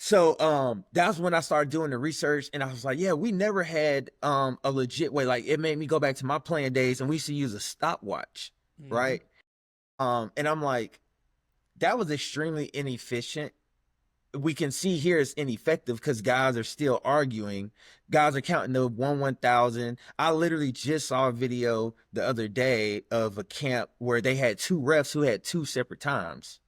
So that's when I started doing the research, and I was like, yeah, we never had a legit way. Like, it made me go back to my playing days, and we used to use a stopwatch, Mm-hmm. right? And I'm like, that was extremely inefficient. We can see here it's ineffective because guys are still arguing. Guys are counting the 1,000. I literally just saw a video the other day of a camp where they had two refs who had two separate times.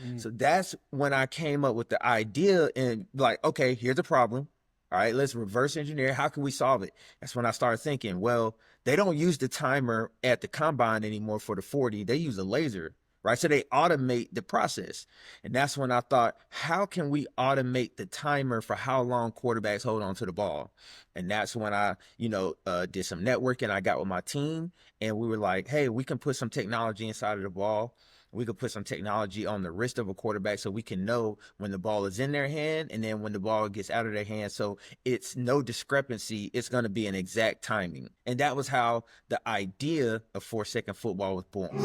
Mm. So that's when I came up with the idea and like, okay, here's a problem. All right, let's reverse engineer. How can we solve it? That's when I started thinking, well, they don't use the timer at the combine anymore for the 40. They use a laser, right? So they automate the process. And that's when I thought, how can we automate the timer for how long quarterbacks hold on to the ball? And that's when I, did some networking. I got with my team and we were like, hey, we can put some technology inside of the ball. We could put some technology on the wrist of a quarterback so we can know when the ball is in their hand and then when the ball gets out of their hand. So it's no discrepancy. It's going to be an exact timing. And that was how the idea of 4 second football was born.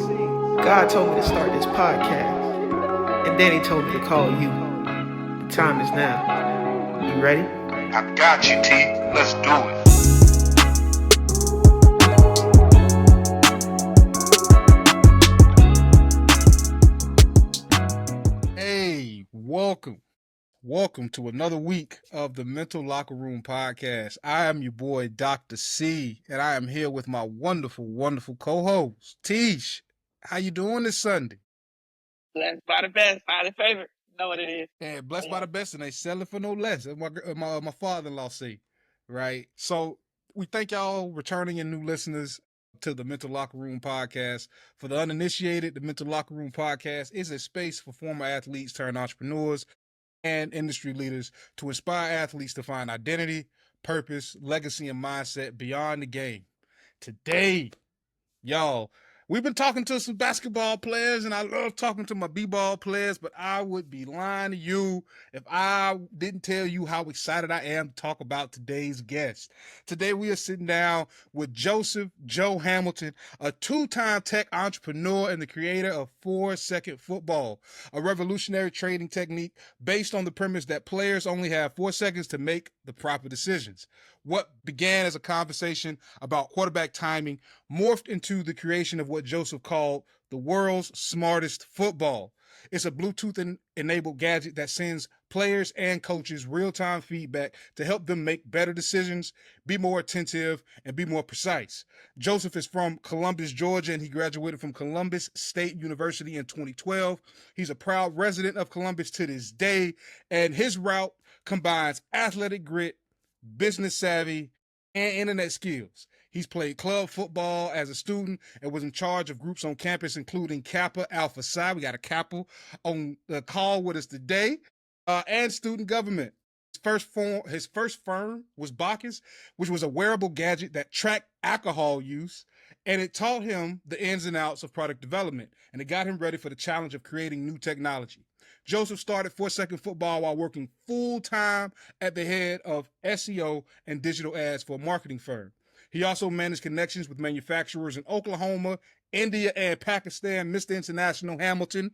God told me to start this podcast, and then he told me to call you. The time is now. You ready? I got you, T. Let's do it. Hey, welcome to another week of the Mental Locker Room Podcast. I am your boy, Dr. C, and I am here with my wonderful co-host, Tesh. How you doing this Sunday? Blessed by the best, highly favored. Know what it is. And blessed by the best, and they selling for no less. As my father-in-law say, right? So we thank y'all returning and new listeners to the Mental Locker Room Podcast. For the uninitiated, the Mental Locker Room Podcast is a space for former athletes turned entrepreneurs and industry leaders to inspire athletes to find identity, purpose, legacy, and mindset beyond the game. Today, y'all, we've been talking to some basketball players, and I love talking to my b-ball players, but I would be lying to you if I didn't tell you how excited I am to talk about today's guest. Today, we are sitting down with Joseph Joe Hamilton, a two-time tech entrepreneur and the creator of 4-second football, a revolutionary trading technique based on the premise that players only have 4 seconds to make the proper decisions. What began as a conversation about quarterback timing morphed into the creation of what Joseph called the world's smartest football. It's a Bluetooth-enabled gadget that sends players and coaches real-time feedback to help them make better decisions, be more attentive, and be more precise. Joseph is from Columbus, Georgia, and he graduated from Columbus State University in 2012. He's a proud resident of Columbus to this day, and his route combines athletic grit, business savvy, and internet skills. He's played club football as a student and was in charge of groups on campus, including Kappa Alpha Psi. We got a Kappa on the call with us today, and student government. His first firm was Bacchus, which was a wearable gadget that tracked alcohol use, and it taught him the ins and outs of product development, and it got him ready for the challenge of creating new technology. Joseph started 4 Second Football while working full-time at the head of SEO and digital ads for a marketing firm. He also managed connections with manufacturers in Oklahoma, India, and Pakistan. Mr. International Hamilton.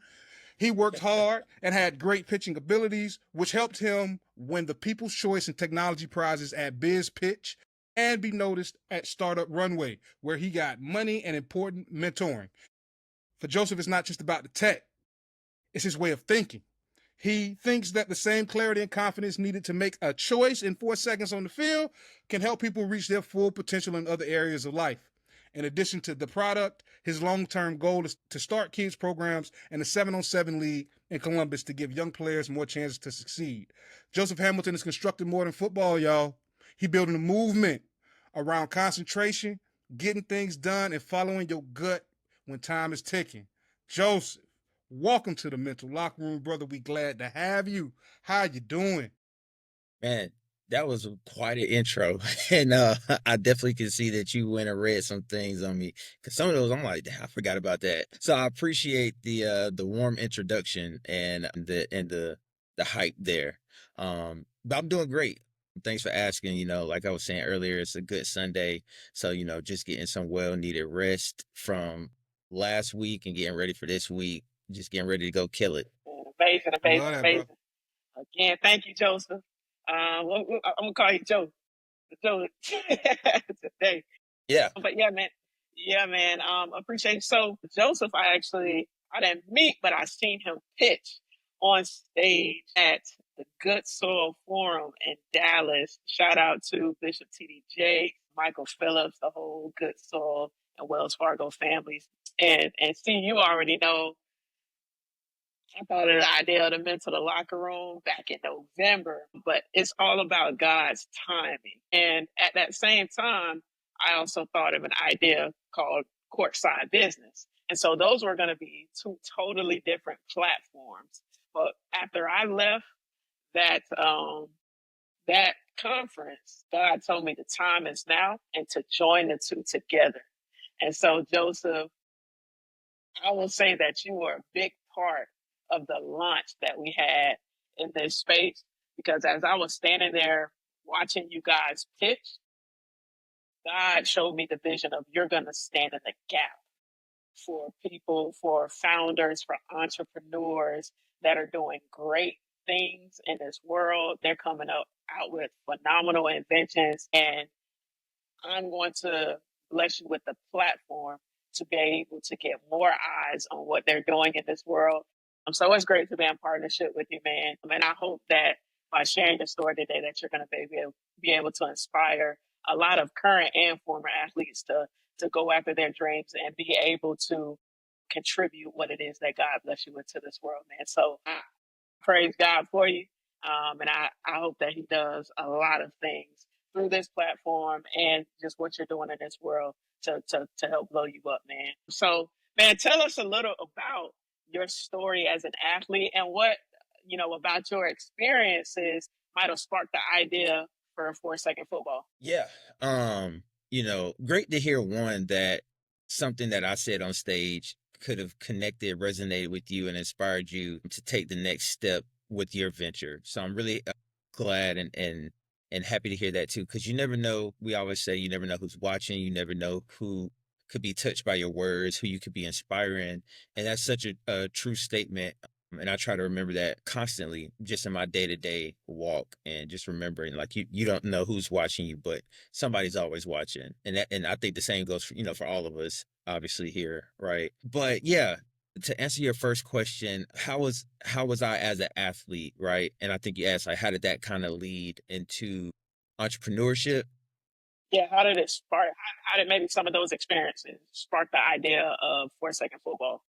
He worked hard and had great pitching abilities, which helped him win the People's Choice and Technology Prizes at Biz Pitch and be noticed at Startup Runway, where he got money and important mentoring. For Joseph, it's not just about the tech, it's his way of thinking. He thinks that the same clarity and confidence needed to make a choice in 4 seconds on the field can help people reach their full potential in other areas of life. In addition to the product, his long-term goal is to start kids programs and the 7-on-7 League in Columbus to give young players more chances to succeed. Joseph Hamilton is constructing more than football, y'all. He's building a movement around concentration, getting things done, and following your gut when time is ticking. Joseph, welcome to the Mental Locker Room, brother. We glad to have you. How you doing? Man, that was quite an intro. And I definitely can see that you went and read some things on me. Because some of those, I'm like, "Damn, I forgot about that." So I appreciate the warm introduction and the hype there. But I'm doing great. Thanks for asking. Like I was saying earlier, it's a good Sunday. So, just getting some well needed rest from last week and getting ready for this week. Just getting ready to go kill it. Amazing, amazing, Love that, bro. amazing. Again, thank you, Joseph. I'm gonna call you Joe. Joe today. Yeah. But yeah, man. Yeah, man. Appreciate it. So Joseph, I didn't meet, but I seen him pitch on stage at the Good Soil Forum in Dallas. Shout out to Bishop TDJ, Michael Phillips, the whole Good Soil and Wells Fargo families. And see, you already know I thought of the idea of the mental locker room back in November, but it's all about God's timing. And at that same time, I also thought of an idea called courtside business. And so those were going to be two totally different platforms. But after I left that conference, God told me the time is now and to join the two together. And so, Joseph, I will say that you were a big part of the launch that we had in this space because as I was standing there watching you guys pitch, God showed me the vision of you're going to stand in the gap for people, for founders, for entrepreneurs that are doing great things in this world. They're coming up out with phenomenal inventions, and I'm going to bless you with the platform to be able to get more eyes on what they're doing in this world. So it's great to be in partnership with you, man. And I hope that by sharing your story today, that you're going to be able to inspire a lot of current and former athletes to go after their dreams and be able to contribute what it is that God bless you with to this world, man. So I praise God for you. And I hope that he does a lot of things through this platform and just what you're doing in this world to help blow you up, man. So, man, tell us a little about your story as an athlete and what, about your experiences might have sparked the idea for 4 second football. Yeah. Great to hear one that something that I said on stage could have connected, resonated with you and inspired you to take the next step with your venture. So I'm really glad and happy to hear that too, because you never know. We always say you never know who's watching. You never know who could be touched by your words, who you could be inspiring. And that's such a true statement. And I try to remember that constantly just in my day-to-day walk and just remembering like you don't know who's watching you, but somebody's always watching. And I think the same goes for, for all of us obviously here, right? But yeah, to answer your first question, how was I as an athlete, right? And I think you asked like how did that kind of lead into entrepreneurship? Yeah, how did it spark? How did maybe some of those experiences spark the idea of 4 second football?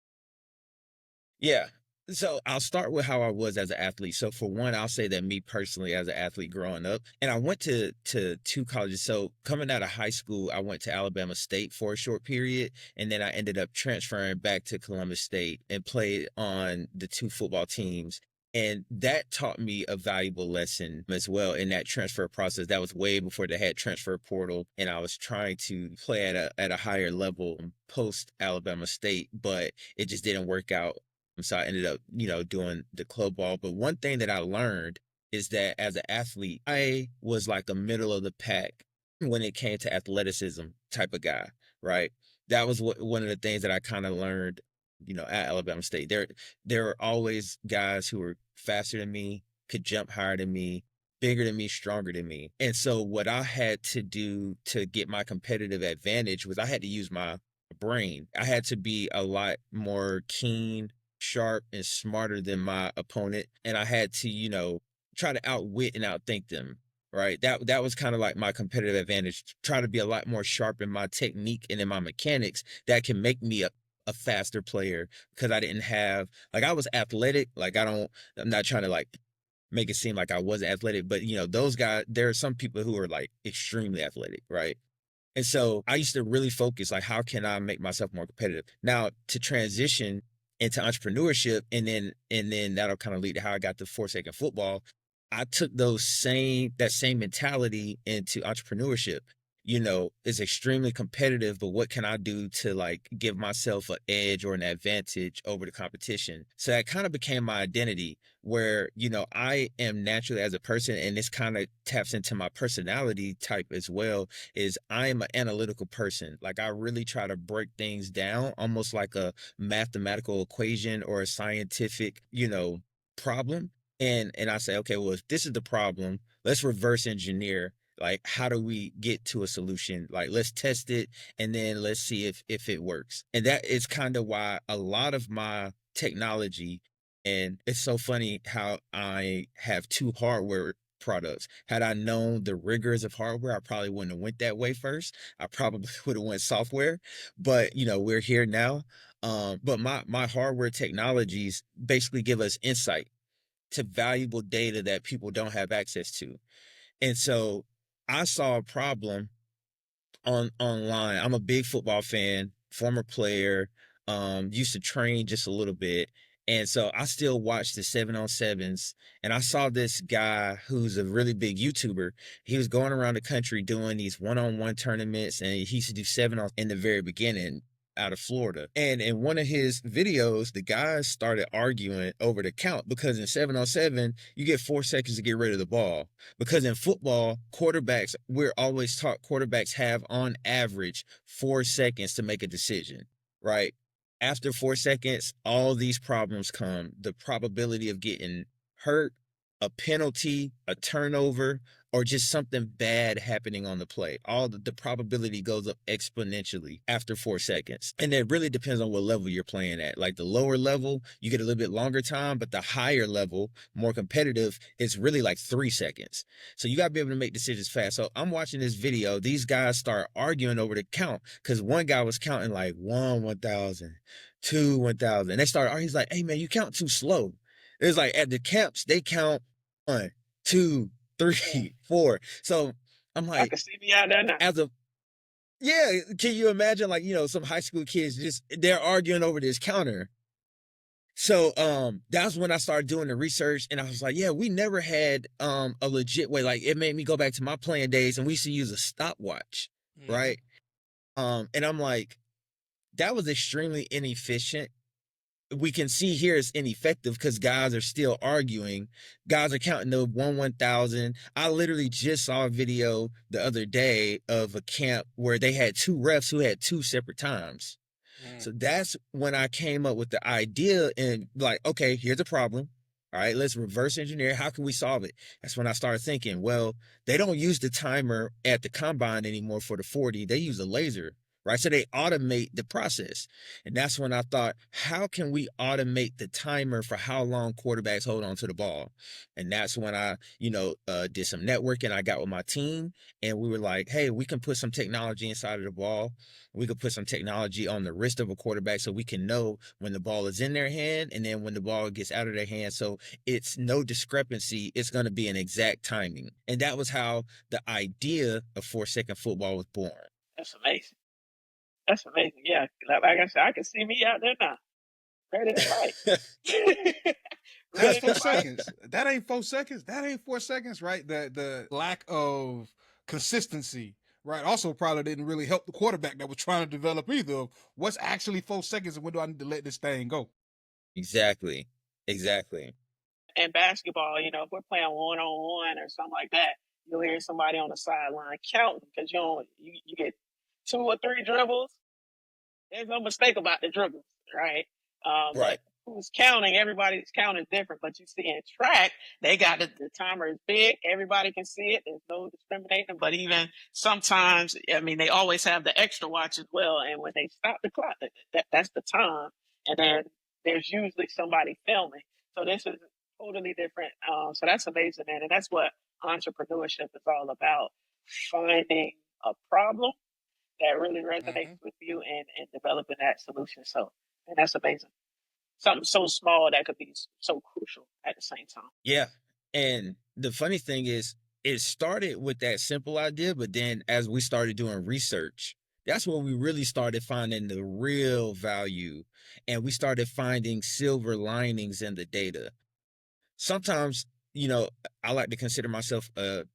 Yeah. So I'll start with how I was as an athlete. So for one, I'll say that me personally as an athlete growing up, and I went to two colleges. So coming out of high school, I went to Alabama State for a short period, and then I ended up transferring back to Columbus State and played on the two football teams. And that taught me a valuable lesson as well in that transfer process. That was way before they had transfer portal, and I was trying to play at a higher level post Alabama State, but it just didn't work out, so I ended up, doing the club ball. But one thing that I learned is that as an athlete, I was like a middle of the pack when it came to athleticism type of guy, right? That was one of the things that I kind of learned, at Alabama State. There were always guys who were faster than me, could jump higher than me, bigger than me, stronger than me. And so what I had to do to get my competitive advantage was I had to use my brain. I had to be a lot more keen, sharp, and smarter than my opponent, and I had to, try to outwit and outthink them. Right. That was kind of like my competitive advantage. Try to be a lot more sharp in my technique and in my mechanics that can make me a faster player because I didn't have like I was athletic. Like I'm not trying to like make it seem like I wasn't athletic, but those guys, there are some people who are like extremely athletic, right? And so I used to really focus like how can I make myself more competitive? Now to transition into entrepreneurship and then that'll kind of lead to how I got to 4 second football. I took that same mentality into entrepreneurship. It's extremely competitive, but what can I do to like give myself an edge or an advantage over the competition? So that kind of became my identity where, I am naturally as a person, and this kind of taps into my personality type as well, is I am an analytical person. Like I really try to break things down almost like a mathematical equation or a scientific, problem. And I say, okay, well, if this is the problem, let's reverse engineer. Like, how do we get to a solution? Like, let's test it, and then let's see if it works. And that is kind of why a lot of my technology, and it's so funny how I have two hardware products. Had I known the rigors of hardware, I probably wouldn't have went that way first. I probably would have went software. But we're here now. But my hardware technologies basically give us insight to valuable data that people don't have access to. And so I saw a problem online. I'm a big football fan, former player, used to train just a little bit. And so I still watch the 7-on-7s. And I saw this guy who's a really big YouTuber. He was going around the country doing these one-on-one tournaments, and he used to do 7-on in the very beginning out of Florida. And in one of his videos, the guys started arguing over the count because in 7-on-7, you get 4 seconds to get rid of the ball. Because in football, quarterbacks, we're always taught quarterbacks have on average 4 seconds to make a decision, right? After 4 seconds, all these problems come. The probability of getting hurt, a penalty, a turnover, or just something bad happening on the play. All the probability goes up exponentially after 4 seconds. And it really depends on what level you're playing at. Like the lower level, you get a little bit longer time, but the higher level, more competitive, it's really like 3 seconds. So you got to be able to make decisions fast. So I'm watching this video. These guys start arguing over the count because one guy was counting like 1,000, 1,000. They started arguing. He's like, hey, man, you count too slow. It's like at the camps, they count 1, 2, 3, 4. So I'm I like, can see me out there now. as a yeah, can you imagine like, some high school kids just they're arguing over this counter. So that's when I started doing the research and I was like, yeah, we never had a legit way. Like it made me go back to my playing days and we used to use a stopwatch, right? And I'm like, that was extremely inefficient. We can see here it's ineffective because guys are still arguing. Guys are counting the 1,000. I literally just saw a video the other day of a camp where they had two refs who had two separate times. So that's when I came up with the idea and like, okay, here's a problem. All right, let's reverse engineer. How can we solve it? That's when I started thinking, well, they don't use the timer at the combine anymore for the 40. They use a laser, right? So they automate the process. And that's when I thought, how can we automate the timer for how long quarterbacks hold on to the ball? And that's when I, did some networking. I got with my team and we were like, hey, we can put some technology inside of the ball. We could put some technology on the wrist of a quarterback so we can know when the ball is in their hand and then when the ball gets out of their hand. So it's no discrepancy. It's going to be an exact timing. And that was how the idea of 4-second football was born. That's amazing. That's amazing. Yeah, like I said, I can see me out there now, ready to fight. That's Ready to 4 fight. seconds. That ain't 4 seconds. That ain't 4 seconds, right? The lack of consistency, right? Also probably didn't really help the quarterback that was trying to develop either. What's actually 4 seconds and when do I need to let this thing go? Exactly. Exactly. In basketball, if we're playing 1-on-1 or something like that, you'll hear somebody on the sideline counting because you get 2 or 3 dribbles. There's no mistake about the dribbles, right? But Right. who's counting? Everybody's counting different. But you see in track, they got the timer is big. Everybody can see it. There's no discriminating. But even sometimes, they always have the extra watch as well. And when they stop the clock, that's the time. And then there's usually somebody filming. So this is totally different. So that's amazing, man. And that's what entrepreneurship is all about: finding a problem that really resonates with you and developing that solution. So, and that's amazing. Something so small that could be so crucial at the same time. Yeah. And the funny thing is, it started with that simple idea, but then as we started doing research, that's when we really started finding the real value and we started finding silver linings in the data. Sometimes, I like to consider myself a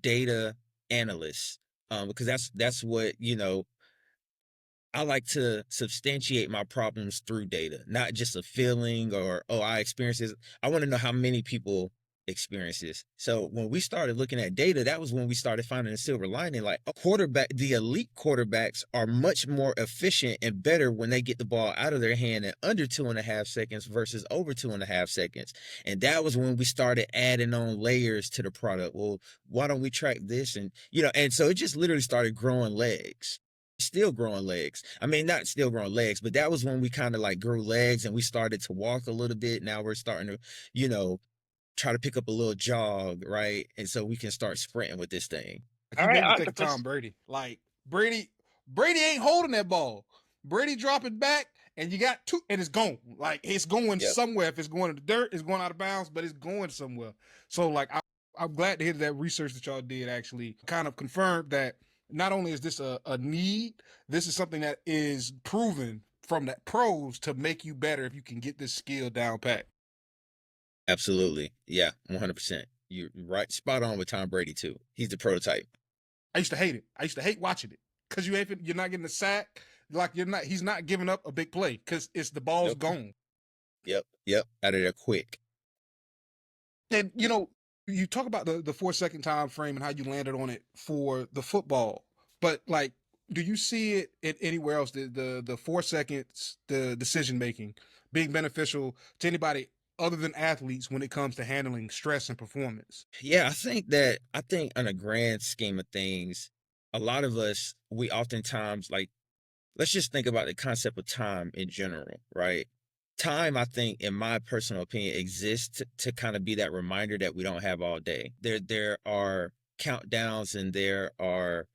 data analyst because that's what, I like to substantiate my problems through data, not just a feeling or, oh, I experienced this. I want to know how many people experiences. So when we started looking at data, that was when we started finding a silver lining. Like the elite quarterbacks are much more efficient and better when they get the ball out of their hand in under 2.5 seconds versus over 2.5 seconds. And that was when we started adding on layers to the product. Well, why don't we track this? And and so it just literally started growing legs. Still growing legs. I mean, not still growing legs, but that was when we kind of like grew legs and we started to walk a little bit. Now we're starting to, try to pick up a little jog, right? And so we can start sprinting with this thing. You All right, made me think of octopus. Tom Brady. Like Brady ain't holding that ball. Brady drop it back, and you got two, and it's gone. Like it's going Yep. somewhere. If it's going in the dirt, it's going out of bounds, but it's going somewhere. So like I'm glad to hear that research that y'all did actually kind of confirmed that not only is this a need, this is something that is proven from the pros to make you better if you can get this skill down pat. Absolutely. Yeah, 100%. You're right. Spot on with Tom Brady, too. He's the prototype. I used to hate it. I used to hate watching it because you're not getting a sack. Like he's not giving up a big play because it's the ball's Yep. gone. Yep. Out of there quick. And you talk about the 4 second time frame and how you landed on it for the football, but like, do you see it anywhere else? The 4 seconds, the decision making being beneficial to anybody other than athletes when it comes to handling stress and performance? Yeah, I think on a grand scheme of things, a lot of us, we oftentimes like, let's just think about the concept of time in general, right? Time, I think, in my personal opinion, exists to kind of be that reminder that we don't have all day. There are countdowns and there are,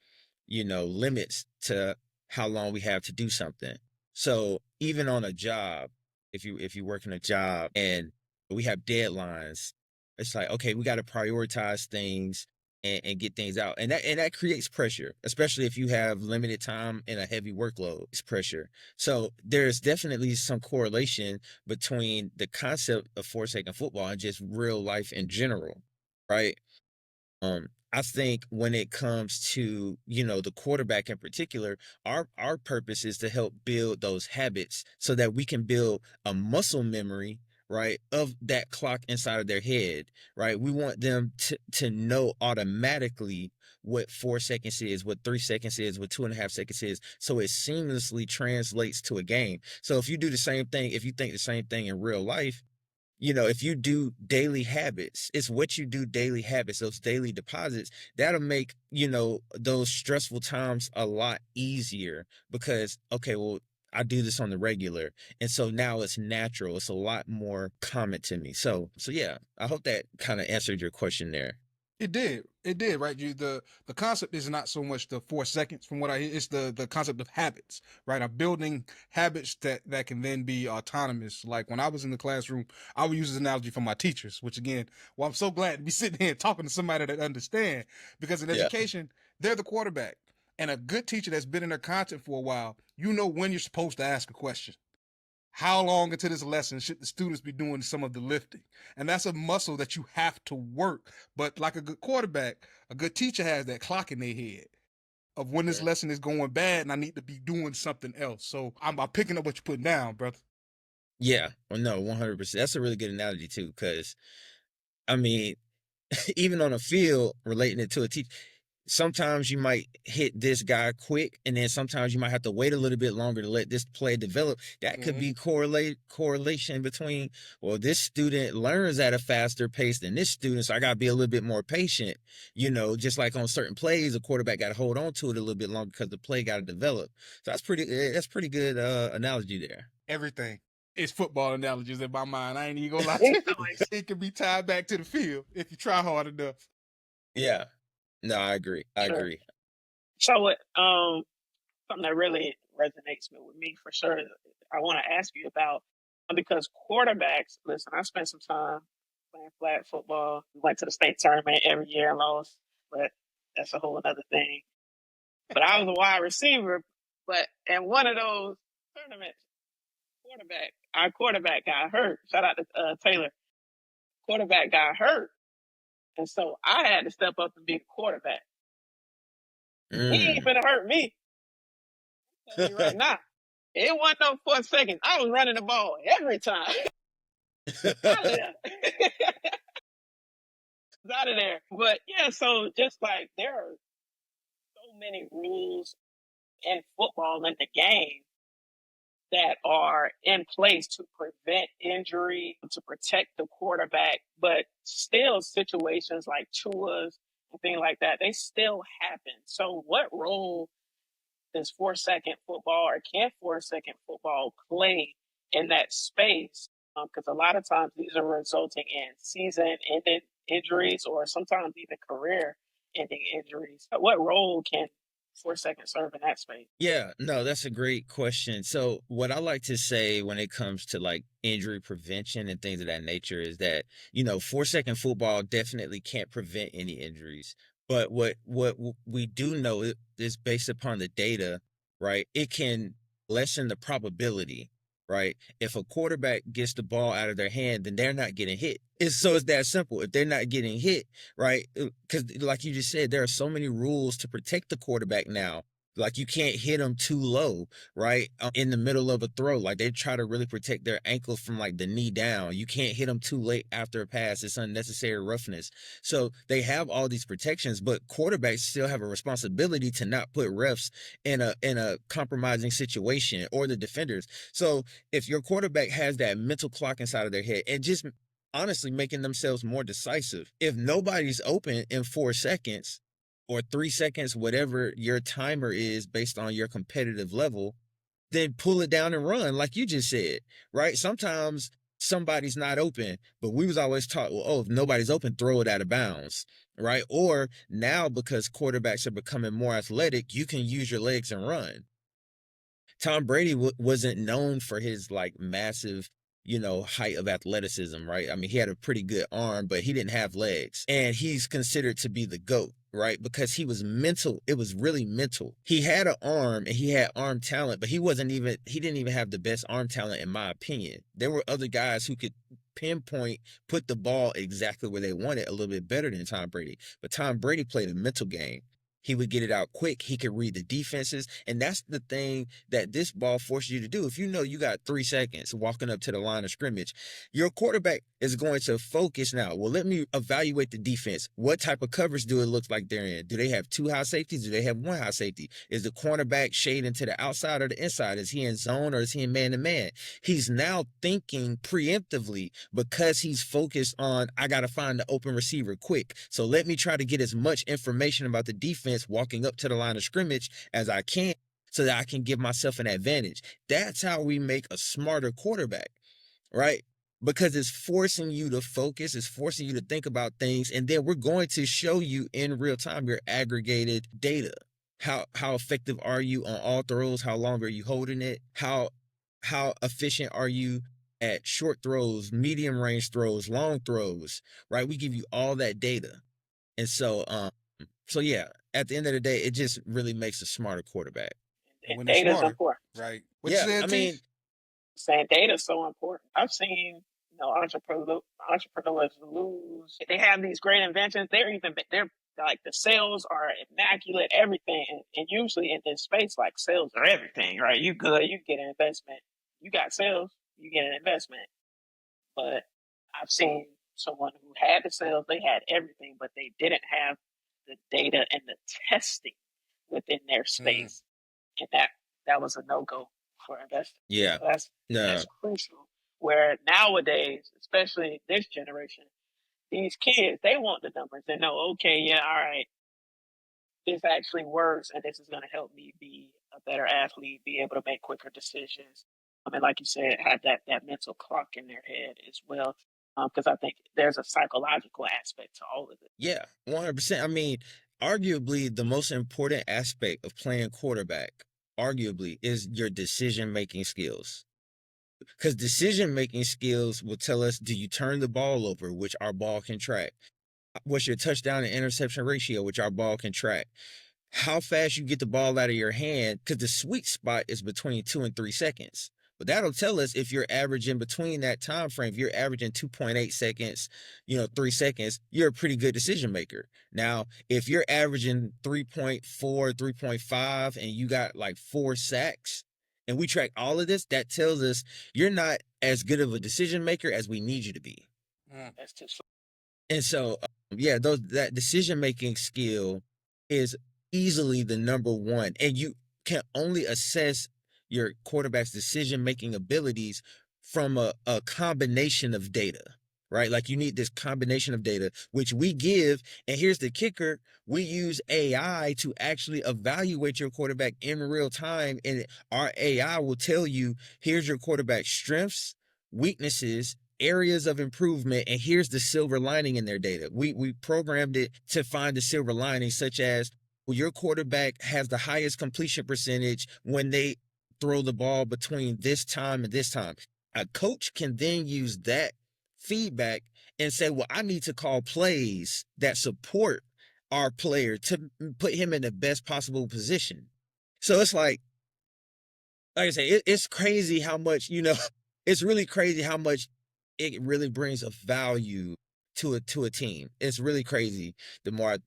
limits to how long we have to do something. So even on a job, if you work in a job and we have deadlines, it's like, okay, we got to prioritize things and get things out. And that creates pressure, especially if you have limited time and a heavy workload. It's pressure. So there's definitely some correlation between the concept of 4 second football and just real life in general, right? I think when it comes to, the quarterback in particular, our purpose is to help build those habits so that we can build a muscle memory, right, of that clock inside of their head, right? We want them to know automatically what 4 seconds is, what 3 seconds is, what 2.5 seconds is, so it seamlessly translates to a game. So if you do the same thing, if you think the same thing in real life, if you do daily habits, it's what you do daily habits, those daily deposits, that'll make, those stressful times a lot easier because, okay, well, I do this on the regular. And so now it's natural. It's a lot more common to me. So yeah, I hope that kind of answered your question there. It did. It did, right? The concept is not so much the 4 seconds from what I hear, it's the concept of habits, right? Of building habits that can then be autonomous. Like when I was in the classroom, I would use this analogy from my teachers, which again, well, I'm so glad to be sitting here talking to somebody that understands, because in Yeah. education, they're the quarterback. And a good teacher that's been in their content for a while, you know when you're supposed to ask a question. How long into this lesson should the students be doing some of the lifting? And that's a muscle that you have to work. But like a good quarterback, a good teacher has that clock in their head of when this lesson is going bad and I need to be doing something else. So I'm picking up what you're putting down, brother. Yeah. Well, no, 100%. That's a really good analogy too, because I mean, even on a field, relating it to a teacher, sometimes you might hit this guy quick, and then sometimes you might have to wait a little bit longer to let this play develop. That could be correlation between, well, this student learns at a faster pace than this student, so I got to be a little bit more patient. Just like on certain plays, a quarterback got to hold on to it a little bit longer because the play got to develop. So that's pretty good analogy there. Everything. It's football analogies in my mind. I ain't even gonna lie to you. It can be tied back to the field if you try hard enough. Yeah. No, I agree. I Sure. agree. So something that really resonates with me for sure, I want to ask you about, because quarterbacks, listen, I spent some time playing flag football, went to the state tournament every year and lost, but that's a whole other thing. But I was a wide receiver, but in one of those tournaments, our quarterback got hurt. Shout out to Taylor. Quarterback got hurt. And so I had to step up and be the quarterback. He ain't finna hurt me. I'm telling you right now. It wasn't no 4 seconds. I was running the ball every time. out of there. But yeah, so just like there are so many rules in football in the game that are in place to prevent injury, to protect the quarterback, but still situations like Tua's and things like that, they still happen. So what role does 4 second football or can 4 second football play in that space? Because a lot of times these are resulting in season ending injuries or sometimes even career ending injuries. What role can 4 seconds serve in that space? Yeah, no, that's a great question. So, what I like to say when it comes to like injury prevention and things of that nature is that, 4 second football definitely can't prevent any injuries. But we do know is based upon the data, right? It can lessen the probability, right? If a quarterback gets the ball out of their hand, then they're not getting hit. It's that simple. If they're not getting hit, right? Because like you just said, there are so many rules to protect the quarterback now, like you can't hit them too low, right? In the middle of a throw. Like they try to really protect their ankles from like the knee down. You can't hit them too late after a pass. It's unnecessary roughness. So they have all these protections, but quarterbacks still have a responsibility to not put refs in a compromising situation, or the defenders. So if your quarterback has that mental clock inside of their head and just honestly making themselves more decisive, if nobody's open in 4 seconds, or 3 seconds, whatever your timer is based on your competitive level, then pull it down and run, like you just said, right? Sometimes somebody's not open, but we was always taught, well, oh, if nobody's open, throw it out of bounds, right? Or now, because quarterbacks are becoming more athletic, you can use your legs and run. Tom Brady wasn't known for his like massive, height of athleticism, right? I mean, he had a pretty good arm, but he didn't have legs. And he's considered to be the GOAT, right? Because he was mental. It was really mental. He had an arm and he had arm talent, but he didn't even have the best arm talent, in my opinion. There were other guys who could pinpoint, put the ball exactly where they wanted a little bit better than Tom Brady. But Tom Brady played a mental game. He would get it out quick. He could read the defenses. And that's the thing that this ball forces you to do. If you know you got 3 seconds walking up to the line of scrimmage, your quarterback is going to focus now. Well, let me evaluate the defense. What type of coverage do it look like they're in? Do they have two high safeties? Do they have one high safety? Is the cornerback shading to the outside or the inside? Is he in zone or is he in man-to-man? He's now thinking preemptively because he's focused on, I got to find the open receiver quick. So let me try to get as much information about the defense walking up to the line of scrimmage as I can, so that I can give myself an advantage. That's how we make a smarter quarterback, right? Because it's forcing you to focus, it's forcing you to think about things, and then we're going to show you in real time your aggregated data. How effective are you on all throws? How long are you holding it? How efficient are you at short throws, medium range throws, long throws, right? We give you all that data. And so yeah, at the end of the day, it just really makes a smarter quarterback. And when they're Data is smarter, important. right? What Yeah, you said, I T? mean, Saying data is so important. I've seen entrepreneurs lose. They have these great inventions. They're like the sales are immaculate, everything. And usually in this space, like sales are everything, right? You good, you get an investment. You got sales, you get an investment. But I've seen someone who had the sales, they had everything, but they didn't have the data and the testing within their space, and that was a no go for investors. yeah, So that's no, crucial. Where nowadays, especially this generation, these kids they want the numbers. They know, okay, yeah, all right, this actually works, and this is going to help me be a better athlete, be able to make quicker decisions. I mean, like you said, have that mental clock in their head as well. Because I think there's a psychological aspect to all of it. yeah, 100%. I mean, arguably the most important aspect of playing quarterback, arguably, is your decision-making skills. Because decision-making skills will tell us, do you turn the ball over, which our ball can track? What's your touchdown and interception ratio, which our ball can track? How fast you get the ball out of your hand, because the sweet spot is between 2 and 3 seconds. But that'll tell us if you're averaging between that time frame. If you're averaging 2.8 seconds, 3 seconds, you're a pretty good decision maker. Now, if you're averaging 3.4, 3.5, and you got like 4 sacks, and we track all of this, that tells us you're not as good of a decision maker as we need you to be. That's too slow. And so Yeah, that decision making skill is easily the number one, and you can only assess your quarterback's decision making abilities from a combination of data, right? Like you need this combination of data, which we give. And here's the kicker: we use AI to actually evaluate your quarterback in real time, and our AI will tell you, here's your quarterback's strengths, weaknesses, areas of improvement, and here's the silver lining in their data. We programmed it to find the silver lining, such as, well, your quarterback has the highest completion percentage when they throw the ball between this time and this time. A coach can then use that feedback and say, well, I need to call plays that support our player to put him in the best possible position. So it's like I say, it's crazy how much, it's really crazy how much it really brings a value to a team. It's really crazy the more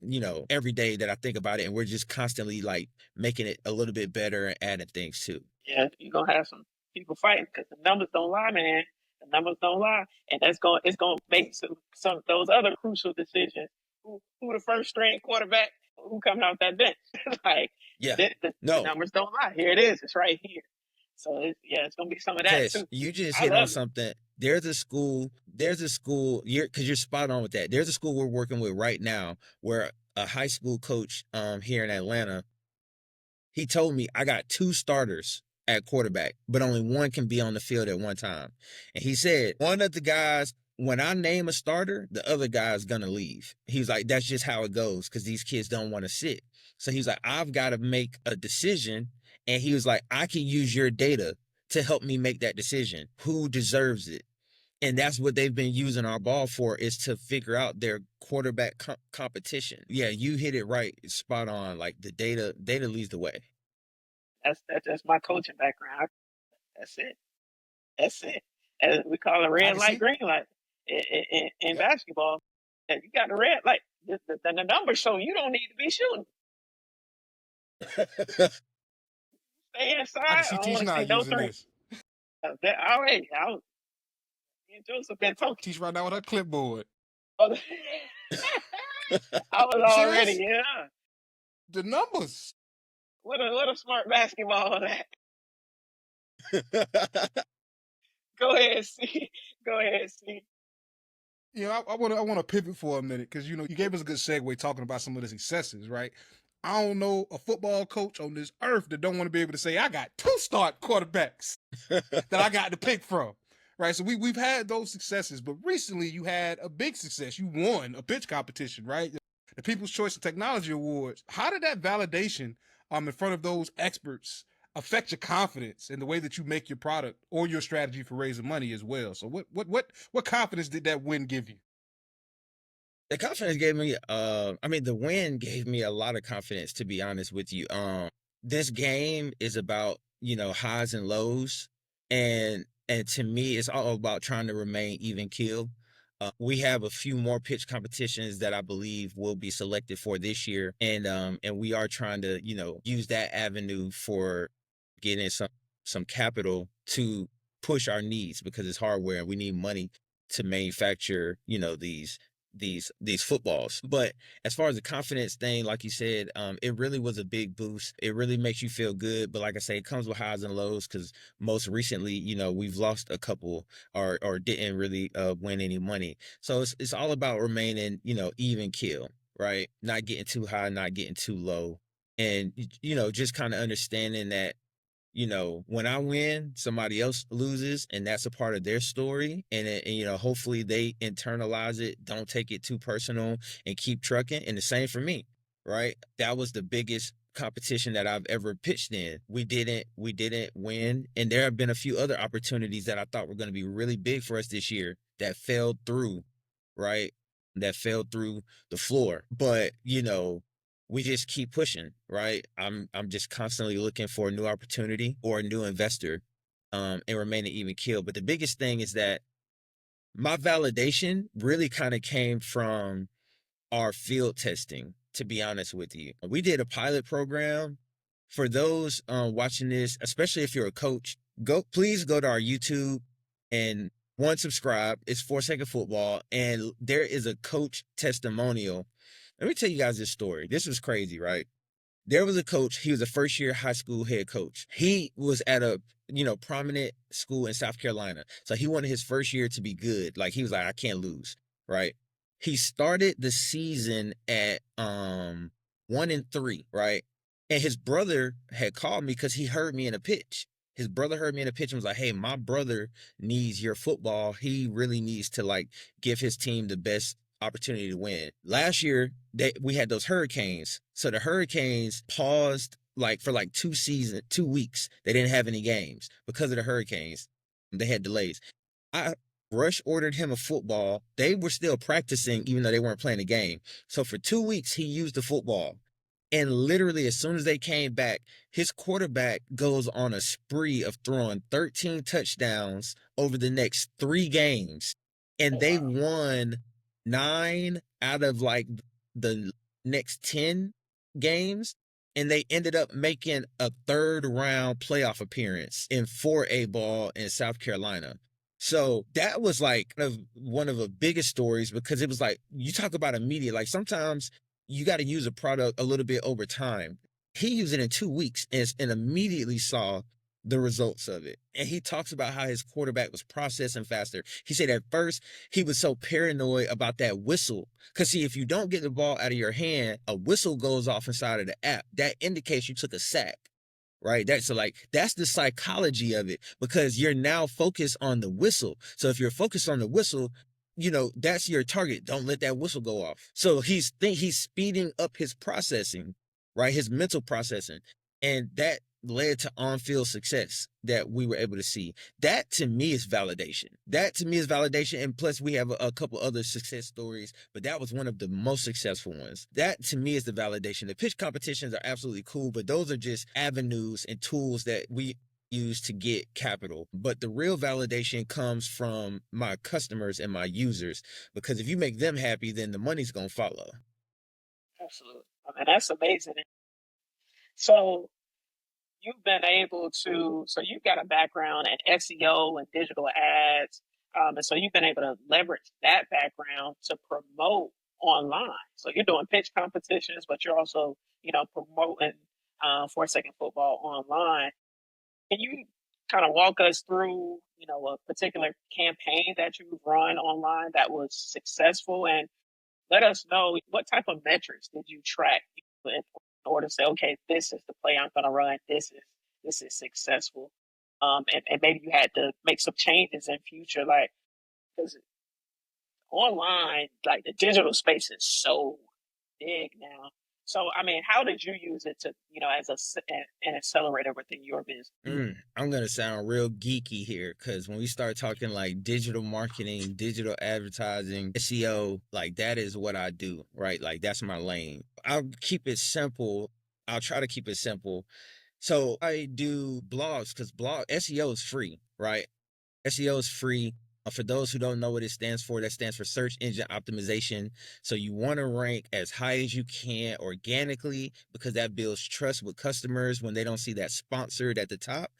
every day that I think about it, and we're just constantly like making it a little bit better and adding things too. Yeah, you're gonna have some people fighting because the numbers don't lie, man. The numbers don't lie, and it's gonna make some of those other crucial decisions. Who the first string quarterback? Who coming off that bench? Like Yeah. the No, numbers don't lie. Here it is. It's right here. So it's gonna be some of that Tesh, too. you just I hit on love it. something. There's a school, because you're spot on with that. There's a school we're working with right now where a high school coach here in Atlanta, he told me, I got two starters at quarterback, but only one can be on the field at one time. And he said, one of the guys, when I name a starter, the other guy is going to leave. He was like, that's just how it goes because these kids don't want to sit. So he was like, I've got to make a decision. And he was like, I can use your data to help me make that decision. Who deserves it? And that's what they've been using our ball for, is to figure out their quarterback competition. Yeah, you hit it right, spot on. Like the data leads the way. That's my coaching background. That's it. That's it. And we call it I red can light, see. green light in Yep. basketball. And you got the red light. The numbers show you don't need to be shooting. Stay I can inside. see I don't Teach want to now see no using three. this. Already, me and Joseph been talking. Teach right now with her clipboard. I was You see already, this? yeah. The numbers. What a smart basketball that. Go ahead, see. Go ahead, see. I want to pivot for a minute because you gave us a good segue talking about some of the successes, right? I don't know a football coach on this earth that don't want to be able to say I got two start quarterbacks that I got to pick from, right? So we've had those successes, but recently you had a big success. You won a pitch competition, right? The People's Choice of Technology Awards. How did that validation in front of those experts affect your confidence in the way that you make your product or your strategy for raising money as well? So what confidence did that win give you? The confidence gave me the win gave me a lot of confidence, to be honest with you. This game is about, highs and lows, and to me it's all about trying to remain even keel. We have a few more pitch competitions that I believe will be selected for this year, and we are trying to, use that avenue for getting some capital to push our needs, because it's hardware and we need money to manufacture, these footballs. But as far as the confidence thing, like you said, it really was a big boost. It really makes you feel good. But like I say, it comes with highs and lows, because most recently, we've lost a couple, or didn't really win any money. So it's all about remaining, even keel, right? Not getting too high, not getting too low. And just kind of understanding that, when I win, somebody else loses, and that's a part of their story. And hopefully they internalize it, don't take it too personal, and keep trucking. And the same for me, right? That was the biggest competition that I've ever pitched in. We didn't win. And there have been a few other opportunities that I thought were going to be really big for us this year that fell through, right? That fell through the floor. But, we just keep pushing, right? I'm just constantly looking for a new opportunity or a new investor, and remaining even keel. But the biggest thing is that my validation really kind of came from our field testing, to be honest with you. We did a pilot program. For those watching this, especially if you're a coach, please go to our YouTube and One, subscribe. It's 4 Second Football, and there is a coach testimonial. Let me tell you guys this story. This was crazy, right? There was a coach. He was a first-year high school head coach. He was at a prominent school in South Carolina, so he wanted his first year to be good. Like, he was like, I can't lose, right? He started the season at 1-3, right? And his brother had called me because he heard me in a pitch. His brother heard me in a pitch and was like, hey, my brother needs your football. He really needs to like give his team the best opportunity to win. Last year, we had those hurricanes. So the Hurricanes paused like for like 2 weeks. They didn't have any games because of the hurricanes. They had delays. I rush ordered him a football. They were still practicing even though they weren't playing a game. So for 2 weeks, he used the football. And literally, as soon as they came back, his quarterback goes on a spree of throwing 13 touchdowns over the next 3 games. And they won 9 out of like the next 10 games. And they ended up making a 3rd round playoff appearance in 4A ball in South Carolina. So that was like one of the biggest stories because it was like, you talk about immediate, like sometimes you got to use a product a little bit over time. He used it in 2 weeks and immediately saw the results of it. And he talks about how his quarterback was processing faster. He said at first he was so paranoid about that whistle. Because see, if you don't get the ball out of your hand, a whistle goes off inside of the app. That indicates you took a sack. Right. That's the psychology of it because you're now focused on the whistle. So if you're focused on the whistle, that's your target. Don't let that whistle go off. So he's speeding up his processing, right? His mental processing. And that led to on-field success that we were able to see. That to me is validation. And plus we have a couple other success stories, but that was one of the most successful ones. That to me is the validation. The pitch competitions are absolutely cool, but those are just avenues and tools that we use to get capital. But the real validation comes from my customers and my users, because if you make them happy, then the money's going to follow. Absolutely. I mean, that's amazing. So you've been able to, so you've got a background in SEO and digital ads. And so you've been able to leverage that background to promote online. So you're doing pitch competitions, but you're also, promoting 4 Second Football online. Can you kind of walk us through, a particular campaign that you've run online that was successful, and let us know what type of metrics did you track in order to say, okay, this is the play I'm going to run. This is successful. And maybe you had to make some changes in future, like, because online, like the digital space is so big now. So, I mean, how did you use it to, as an accelerator within your business? I'm going to sound real geeky here because when we start talking like digital marketing, digital advertising, SEO, like that is what I do, right? Like that's my lane. I'll keep it simple. I'll try to keep it simple. So I do blogs because SEO is free, right? SEO is free. For those who don't know what it stands for, that stands for search engine optimization. So you want to rank as high as you can organically because that builds trust with customers when they don't see that sponsored at the top.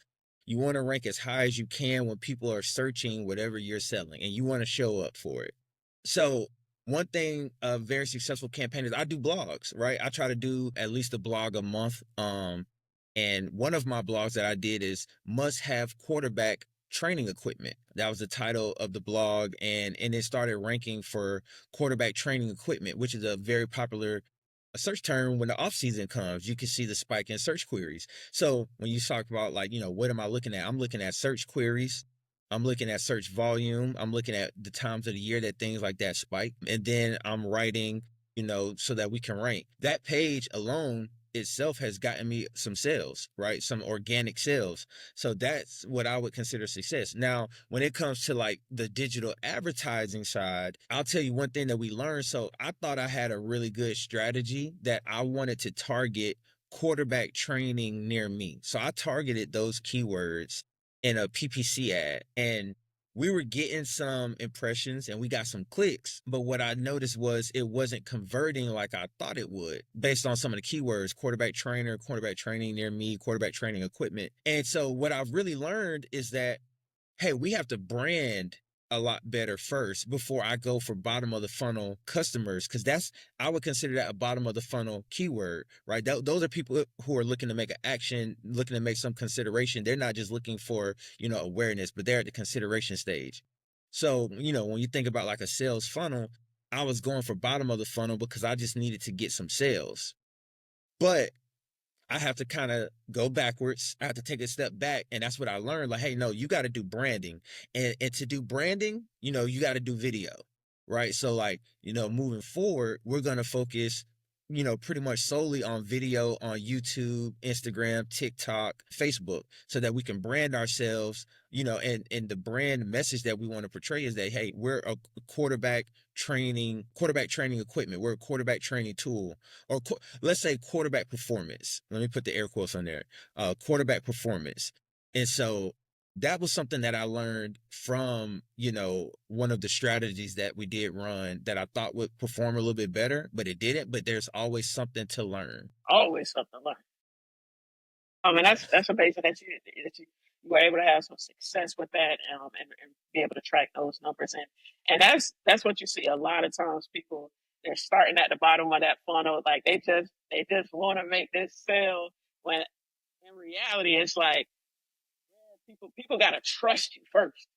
You want to rank as high as you can when people are searching whatever you're selling, and you want to show up for it. So one thing, a very successful campaign is I do blogs, right? I try to do at least a blog a month. And one of my blogs that I did is must have quarterback training equipment. That was the title of the blog, and it started ranking for quarterback training equipment, which is a very popular search term. When the off season comes, you can see the spike in search queries. So when you talk about like, what am I looking at? I'm looking at search queries. I'm looking at search volume. I'm looking at the times of the year that things like that spike. And then I'm writing, so that we can rank. That page alone itself has gotten me some sales, right? Some organic sales. So that's what I would consider success. Now, when it comes to like the digital advertising side, I'll tell you one thing that we learned. So I thought I had a really good strategy that I wanted to target quarterback training near me. So I targeted those keywords in a PPC ad, and we were getting some impressions and we got some clicks, but what I noticed was it wasn't converting like I thought it would based on some of the keywords: quarterback trainer, quarterback training near me, quarterback training equipment. And so what I've really learned is that, hey, we have to brand a lot better first before I go for bottom of the funnel customers, because I would consider that a bottom of the funnel keyword, right? Those are people who are looking to make an action, looking to make some consideration. They're not just looking for, awareness, but they're at the consideration stage. So, when you think about like a sales funnel, I was going for bottom of the funnel because I just needed to get some sales. But I have to kind of go backwards. I have to take a step back. And that's what I learned. Like, hey, no, you got to do branding. And to do branding, you got to do video, right? So like, moving forward, we're going to focus, pretty much solely on video on YouTube, Instagram, TikTok, Facebook, so that we can brand ourselves, and the brand message that we want to portray is that, hey, we're a quarterback training equipment. We're a quarterback training tool, or let's say quarterback performance. Let me put the air quotes on there. Quarterback performance. And so that was something that I learned from, one of the strategies that we did run that I thought would perform a little bit better, but it didn't. But there's always something to learn. Always something to learn. And that's amazing that you were able to have some success with that, and be able to track those numbers, and that's what you see a lot of times. People, they're starting at the bottom of that funnel, like they just want to make this sale, when in reality it's like, people got to trust you first.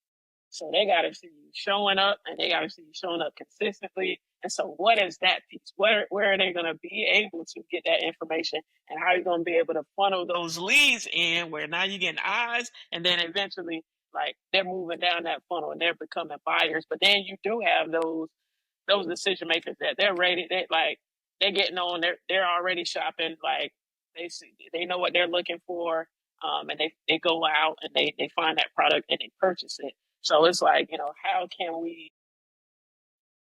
So they got to see you showing up, and they got to see you showing up consistently. And so what is that piece? Where are they going to be able to get that information, and how are you going to be able to funnel those leads in where now you're getting eyes, and then eventually like they're moving down that funnel and they're becoming buyers. But then you do have those decision makers that they're ready. They're getting on. They're already shopping. Like they know what they're looking for. And they go out and they find that product and they purchase it. So it's like, how can we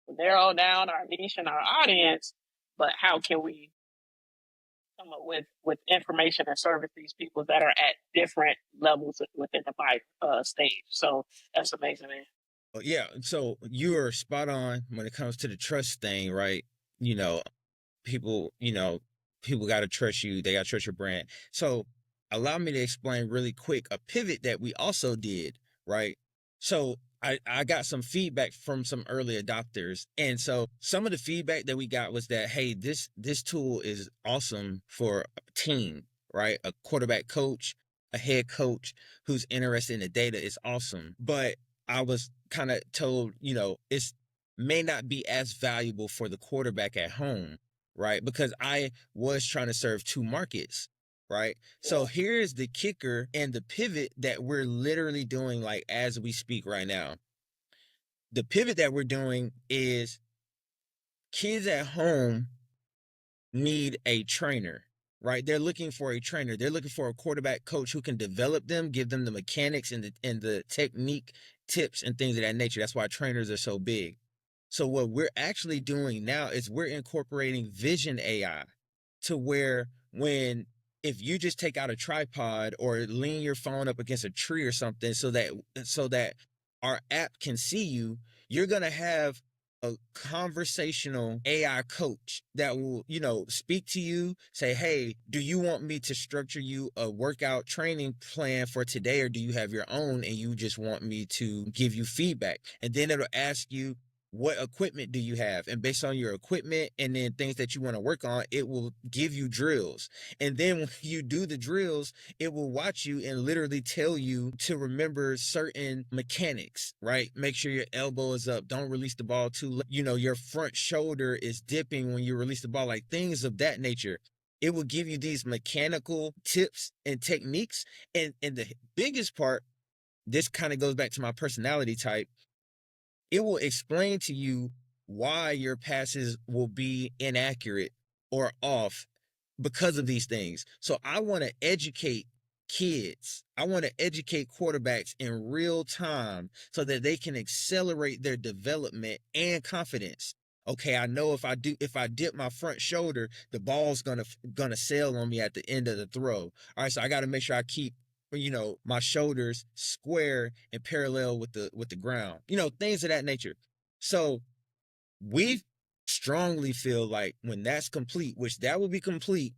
narrow down our niche and our audience, but how can we come up with information and service these people that are at different levels within the buyer stage? So that's amazing, man. Yeah. So you are spot on when it comes to the trust thing, right? People, people got to trust you. They got to trust your brand. So allow me to explain really quick a pivot that we also did, right? So I got some feedback from some early adopters. And so some of the feedback that we got was that, hey, this tool is awesome for a team, right? A quarterback coach, a head coach who's interested in the data is awesome. But I was kind of told, it's may not be as valuable for the quarterback at home, right? Because I was trying to serve two markets. Right. So here's the kicker and the pivot that we're literally doing, like, as we speak right now. The pivot that we're doing is kids at home need a trainer, right? They're looking for a trainer. They're looking for a quarterback coach who can develop them, give them the mechanics and the technique tips and things of that nature. That's why trainers are so big. So what we're actually doing now is we're incorporating vision AI to where if you just take out a tripod or lean your phone up against a tree or something so that our app can see you, you're going to have a conversational AI coach that will, speak to you, say, hey, do you want me to structure you a workout training plan for today, or do you have your own and you just want me to give you feedback? And then it'll ask you, what equipment do you have? And based on your equipment and then things that you want to work on, it will give you drills. And then when you do the drills, it will watch you and literally tell you to remember certain mechanics, right? Make sure your elbow is up. Don't release the ball too low. Your front shoulder is dipping when you release the ball, like things of that nature. It will give you these mechanical tips and techniques. And the biggest part, this kind of goes back to my personality type. It will explain to you why your passes will be inaccurate or off because of these things. So I want to educate kids. I want to educate quarterbacks in real time so that they can accelerate their development and confidence. Okay, I know if I dip my front shoulder, the ball's gonna sail on me at the end of the throw. All right, so I got to make sure I keep my shoulders square and parallel with the ground, things of that nature. So we strongly feel like when that's complete, which that will be complete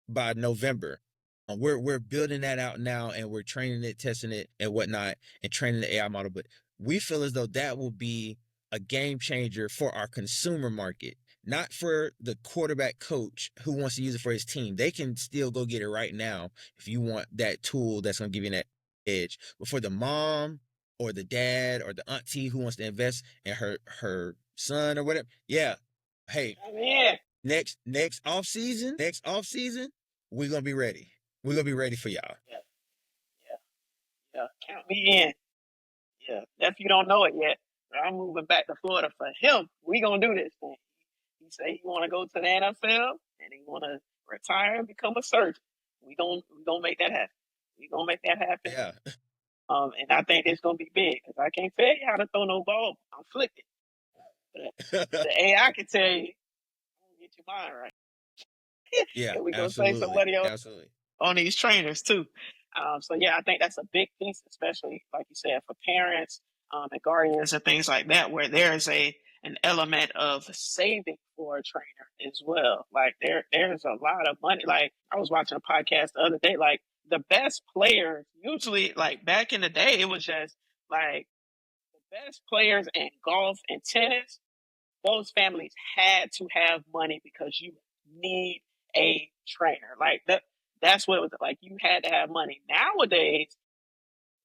by November, we're building that out now, and we're training it, testing it and whatnot, and training the AI model. But we feel as though that will be a game changer for our consumer market, not for the quarterback coach who wants to use it for his team. They can still go get it right now if you want that tool that's going to give you that edge. But for the mom or the dad or the auntie who wants to invest in her son or whatever, yeah, hey, Yeah. next off season, we're gonna be ready. We're gonna be ready for y'all. Yeah. Yeah. Count me in. Yeah. If you don't know it yet, I'm moving back to Florida for him. We gonna do this thing. He say he want to go to the NFL and he want to retire and become a surgeon. We gonna make that happen. We gonna make that happen. Yeah. And I think it's gonna be big because I can't tell you how to throw no ball. I'm flicking. But the AI can tell you. Get your mind right. Yeah, And we gonna say absolutely. somebody else Absolutely. on these trainers too. So yeah, I think that's a big piece, especially like you said, for parents and guardians and things like that, where there's an element of saving for a trainer as well. Like there's a lot of money. Like I was watching a podcast the other day, like the best players usually like back in the day, it was just like the best players in golf and tennis, those families had to have money because you need a trainer. Like that's what it was like. You had to have money. Nowadays,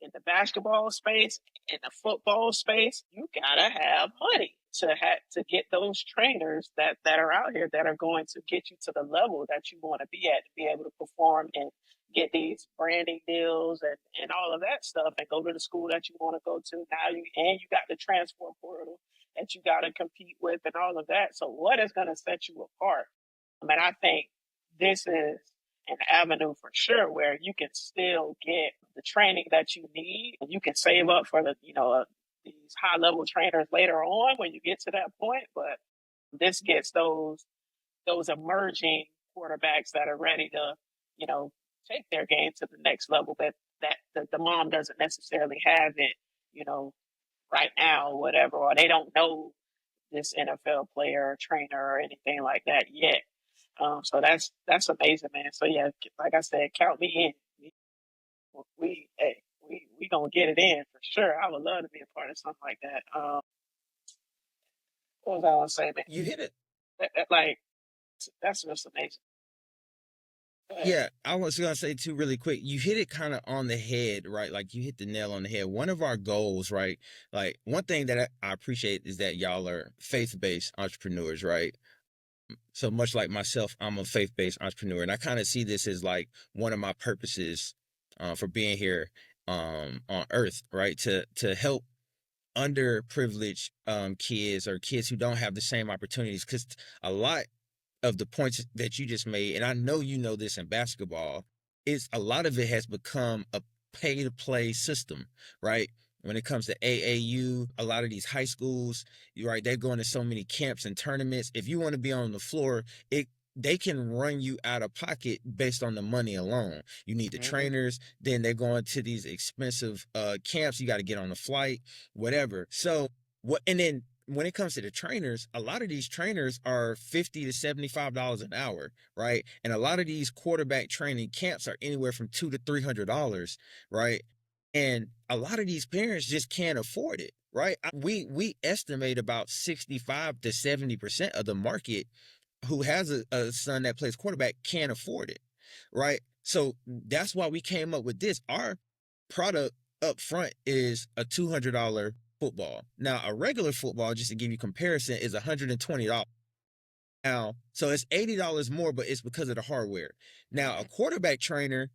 in the basketball space, in the football space, you gotta have money to get those trainers that are out here that are going to get you to the level that you want to be at to be able to perform and get these branding deals and all of that stuff and go to the school that you want to go to. Now you got the transfer portal that you got to compete with and all of that. So what is going to set you apart? I mean, I think this is an avenue for sure where you can still get the training that you need and you can save up for these high level trainers later on when you get to that point. But this gets those emerging quarterbacks that are ready to, take their game to the next level that the mom doesn't necessarily have it, right now or whatever, or they don't know this NFL player or trainer or anything like that yet. So that's amazing, man. So yeah, like I said, count me in. We gonna get it in for sure. I would love to be a part of something like that. What was I gonna say, man? You hit it. Like that's just amazing. Yeah, I was gonna say too, really quick. You hit it kind of on the head, right? Like you hit the nail on the head. One of our goals, right? Like one thing that I appreciate is that y'all are faith-based entrepreneurs, right? So much like myself, I'm a faith-based entrepreneur, and I kind of see this as like one of my purposes for being here on Earth, right? To help underprivileged kids or kids who don't have the same opportunities, because a lot of the points that you just made, and I know you know this in basketball, is a lot of it has become a pay to play system, right? When it comes to AAU, a lot of these high schools, you're right, they're going to so many camps and tournaments. If you want to be on the floor, they can run you out of pocket based on the money alone. You need the trainers, then they're going to these expensive camps. You got to get on the flight, whatever. So and then when it comes to the trainers, a lot of these trainers are $50 to $75 an hour, right? And a lot of these quarterback training camps are anywhere from $200 to $300, right? And a lot of these parents just can't afford it, right? We estimate about 65 to 70% of the market who has a son that plays quarterback can't afford it, right? So that's why we came up with this. Our product up front is a $200 football. Now, a regular football, just to give you comparison, is $120. Now, so it's $80 more, but it's because of the hardware. Now, a quarterback trainer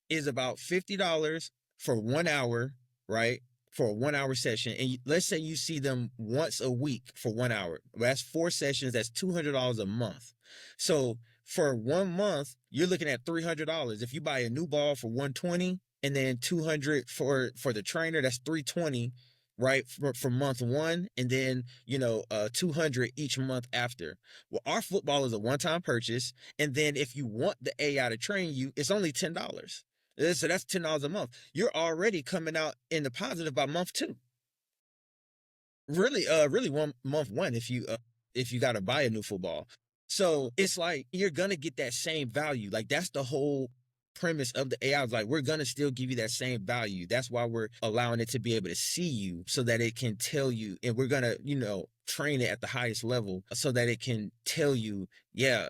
is about $50 for 1 hour, right? For a 1 hour session. And let's say you see them once a week for 1 hour. That's 4 sessions. That's $200 a month. So for 1 month, you're looking at $300. If you buy a new ball for $120 and then $200 for the trainer, that's $320, right? For month 1, and then, $200 each month after. Well, our football is a one-time purchase. And then if you want the AI to train you, it's only $10. So that's $10 a month. You're already coming out in the positive by month 2. Really, month 1 if you got to buy a new football. So it's like you're gonna get that same value. Like that's the whole premise of the AI is like, we're gonna still give you that same value. That's why we're allowing it to be able to see you so that it can tell you, and we're gonna, train it at the highest level so that it can tell you, yeah,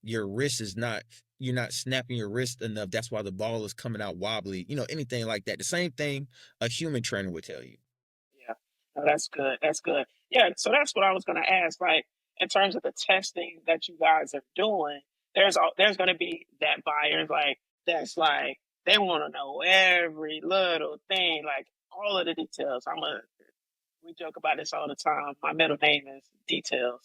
your wrist is not, you're not snapping your wrist enough. That's why the ball is coming out wobbly, anything like that. The same thing a human trainer would tell you. Yeah. No, that's good. That's good. Yeah. So that's what I was going to ask. Like, in terms of the testing that you guys are doing, there's going to be that buyer like that's like they want to know every little thing, like all of the details. We joke about this all the time. My middle name is Details,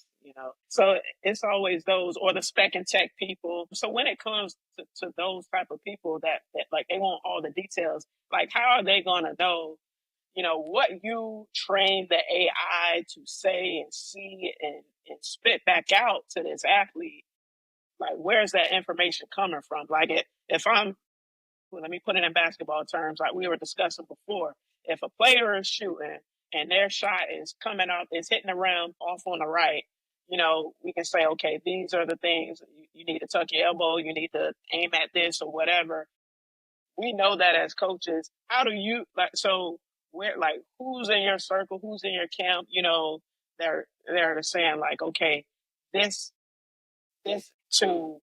So it's always those or the spec and tech people. So when it comes to those type of people that like they want all the details, like how are they going to know, what you train the AI to say and see and spit back out to this athlete? Like, where's that information coming from? Like, if I'm, well, let me put it in basketball terms, like we were discussing before. If a player is shooting and their shot is coming up, is hitting the rim off on the right, we can say, okay, these are the things you need to tuck your elbow, you need to aim at this or whatever. We know that as coaches. How do you like? So where, like, who's in your circle? Who's in your camp? They're saying like, okay, this to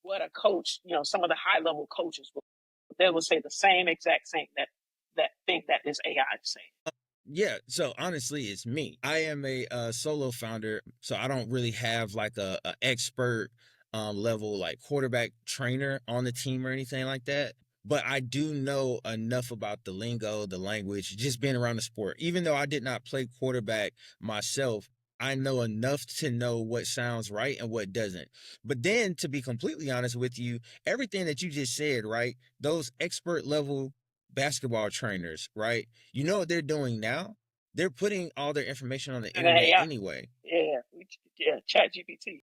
what a coach, some of the high level coaches will, they will say the same that thing that this AI is saying. Yeah, so honestly, it's me. I am a solo founder, so I don't really have like a expert level like quarterback trainer on the team or anything like that. But I do know enough about the lingo, the language, just being around the sport. Even though I did not play quarterback myself, I know enough to know what sounds right and what doesn't. But then, to be completely honest with you, everything that you just said, right? Those expert level basketball trainers, right? You know what they're doing now? They're putting all their information on the And internet AI, anyway. yeah, Chat GPT.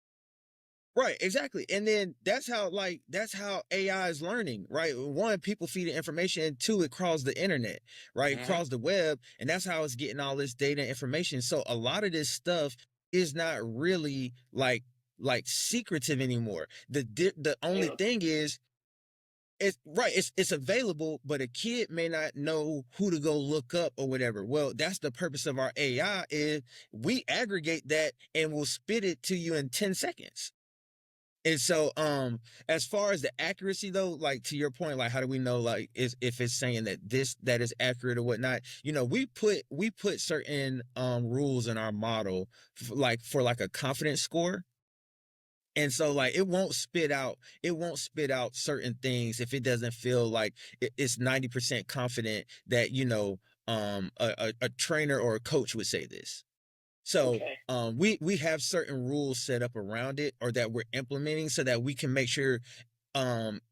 Right, exactly. And then that's how AI is learning, right? One, people feed it information, and two, it crawls the internet, right? It crawls the web, and that's how it's getting all this data and information. So a lot of this stuff is not really like secretive anymore. The only Yeah. thing is it's available, but a kid may not know who to go look up or whatever. Well, that's the purpose of our AI is we aggregate that and we'll spit it to you in 10 seconds. And so, as far as the accuracy though, like to your point, like how do we know like if it's saying that is accurate or whatnot? We put certain rules in our model for like a confidence score. And so like it won't spit out certain things if it doesn't feel like it's 90% confident that a trainer or a coach would say this. So Okay. we have certain rules set up around it or that we're implementing so that we can make sure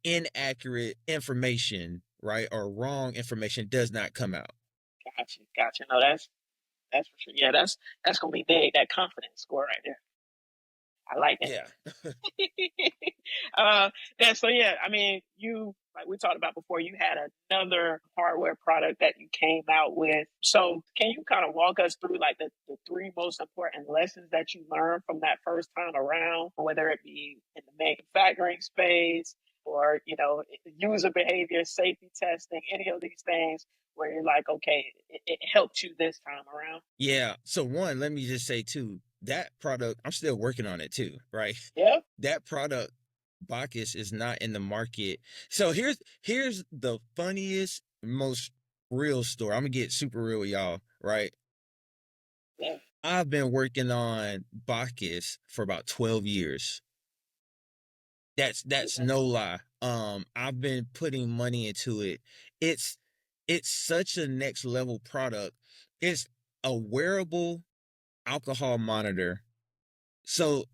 inaccurate information, right, or wrong information does not come out. Gotcha. No, that's for sure. Yeah, that's gonna be big. That confidence score right there. I like it. Yeah. So yeah, I mean, you like we talked about before, you had another hardware product that you came out with. So can you kind of walk us through like the three most important lessons that you learned from that first time around, whether it be in the manufacturing space or, user behavior, safety testing, any of these things where you're like, okay, it helped you this time around? Yeah. So one, let me just say too, that product, I'm still working on it too, right? Yeah. That product, Bacchus, is not in the market. So here's the funniest, most real story. I'm gonna get super real with y'all, right? Yeah. I've been working on Bacchus for about 12 years. That's Okay. no lie. I've been putting money into it. It's it's such a next level product. It's a wearable alcohol monitor. So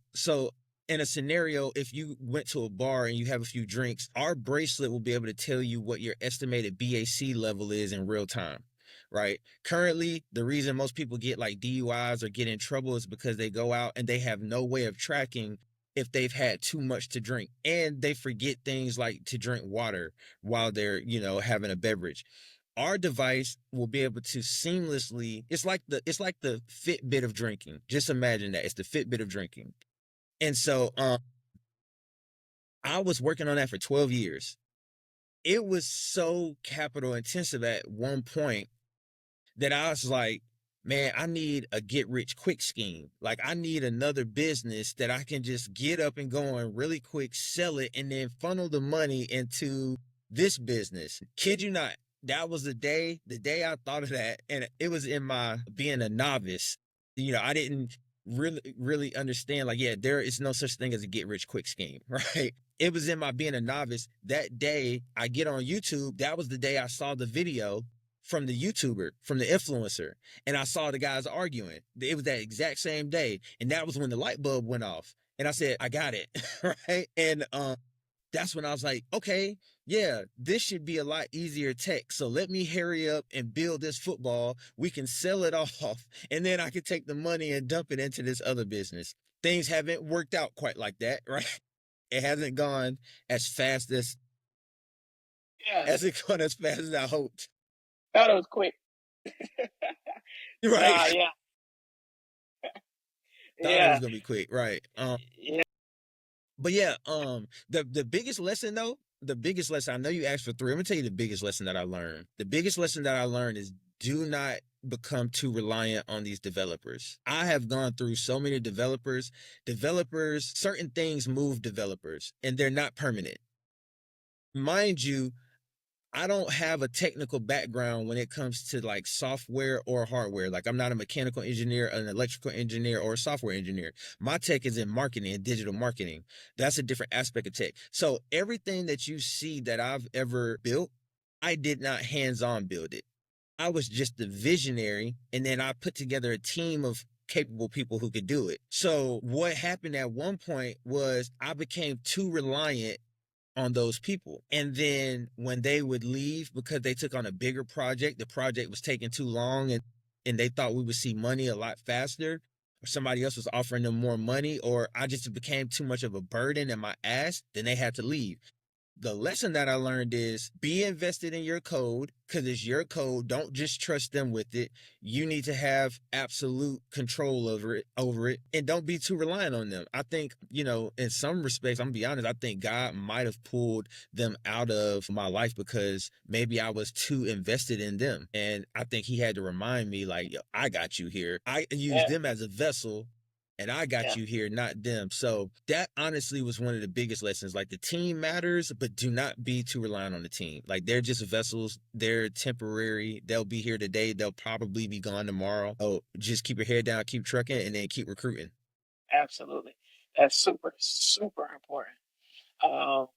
in a scenario, if you went to a bar and you have a few drinks, our bracelet will be able to tell you what your estimated BAC level is in real time. Right. Currently, the reason most people get like DUIs or get in trouble is because they go out and they have no way of tracking if they've had too much to drink and they forget things like to drink water while they're, having a beverage. Our device will be able to seamlessly, it's like the Fitbit of drinking. Just imagine that. It's the Fitbit of drinking. And so I was working on that for 12 years. it was so capital intensive at one point that I was like, man, I need a get rich quick scheme. Like, I need another business that I can just get up and going really quick, sell it, and then funnel the money into this business. Kid you not. That was the day I thought of that. And it was in my being a novice. I didn't really understand, like, yeah, there is no such thing as a get rich quick scheme, right? It was in my being a novice. That day I get on YouTube. That was the day I saw the video from the YouTuber, from the influencer, and I saw the guys arguing. It was that exact same day, and that was when the light bulb went off. And I said, I got it, right? And that's when I was like, okay, yeah, this should be a lot easier tech. So let me hurry up and build this football. We can sell it off, and then I can take the money and dump it into this other business. Things haven't worked out quite like that, right? It hasn't gone as fast as Yeah, it gone as fast as I hoped. thought it was quick. Right. Yeah, Thought it was yeah, gonna be quick, right? yeah, But yeah, the biggest lesson though, the biggest lesson, I know you asked for three. I'm gonna tell you the biggest lesson that I learned. The biggest lesson that I learned is do not become too reliant on these developers. I have gone through so many developers. Developers, certain things move developers, and they're not permanent. Mind you, I don't have a technical background when it comes to like software or hardware. Like, I'm not a mechanical engineer, an electrical engineer, or a software engineer. My tech is in marketing and digital marketing. That's a different aspect of tech. So everything that you see that I've ever built, I did not hands-on build it. I was just the visionary, and then I put together a team of capable people who could do it. So what happened at one point was I became too reliant on those people. And then when they would leave because they took on a bigger project, the project was taking too long, and they thought we would see money a lot faster, or somebody else was offering them more money, or I just became too much of a burden in my ass, then they had to leave. The lesson that I learned is be invested in your code because it's your code. Don't just trust them with it. You need to have absolute control over it, and don't be too reliant on them. I think, in some respects, I'm gonna be honest, I think God might have pulled them out of my life because maybe I was too invested in them. And I think he had to remind me, like, yo, I got you here. I use yeah, them as a vessel, and I got yeah, you here, not them. So that honestly was one of the biggest lessons. Like, the team matters, but do not be too reliant on the team. Like, they're just vessels. They're temporary. They'll be here today. They'll probably be gone tomorrow. Oh, just keep your head down, keep trucking, and then keep recruiting. absolutely. That's super, super important. Um,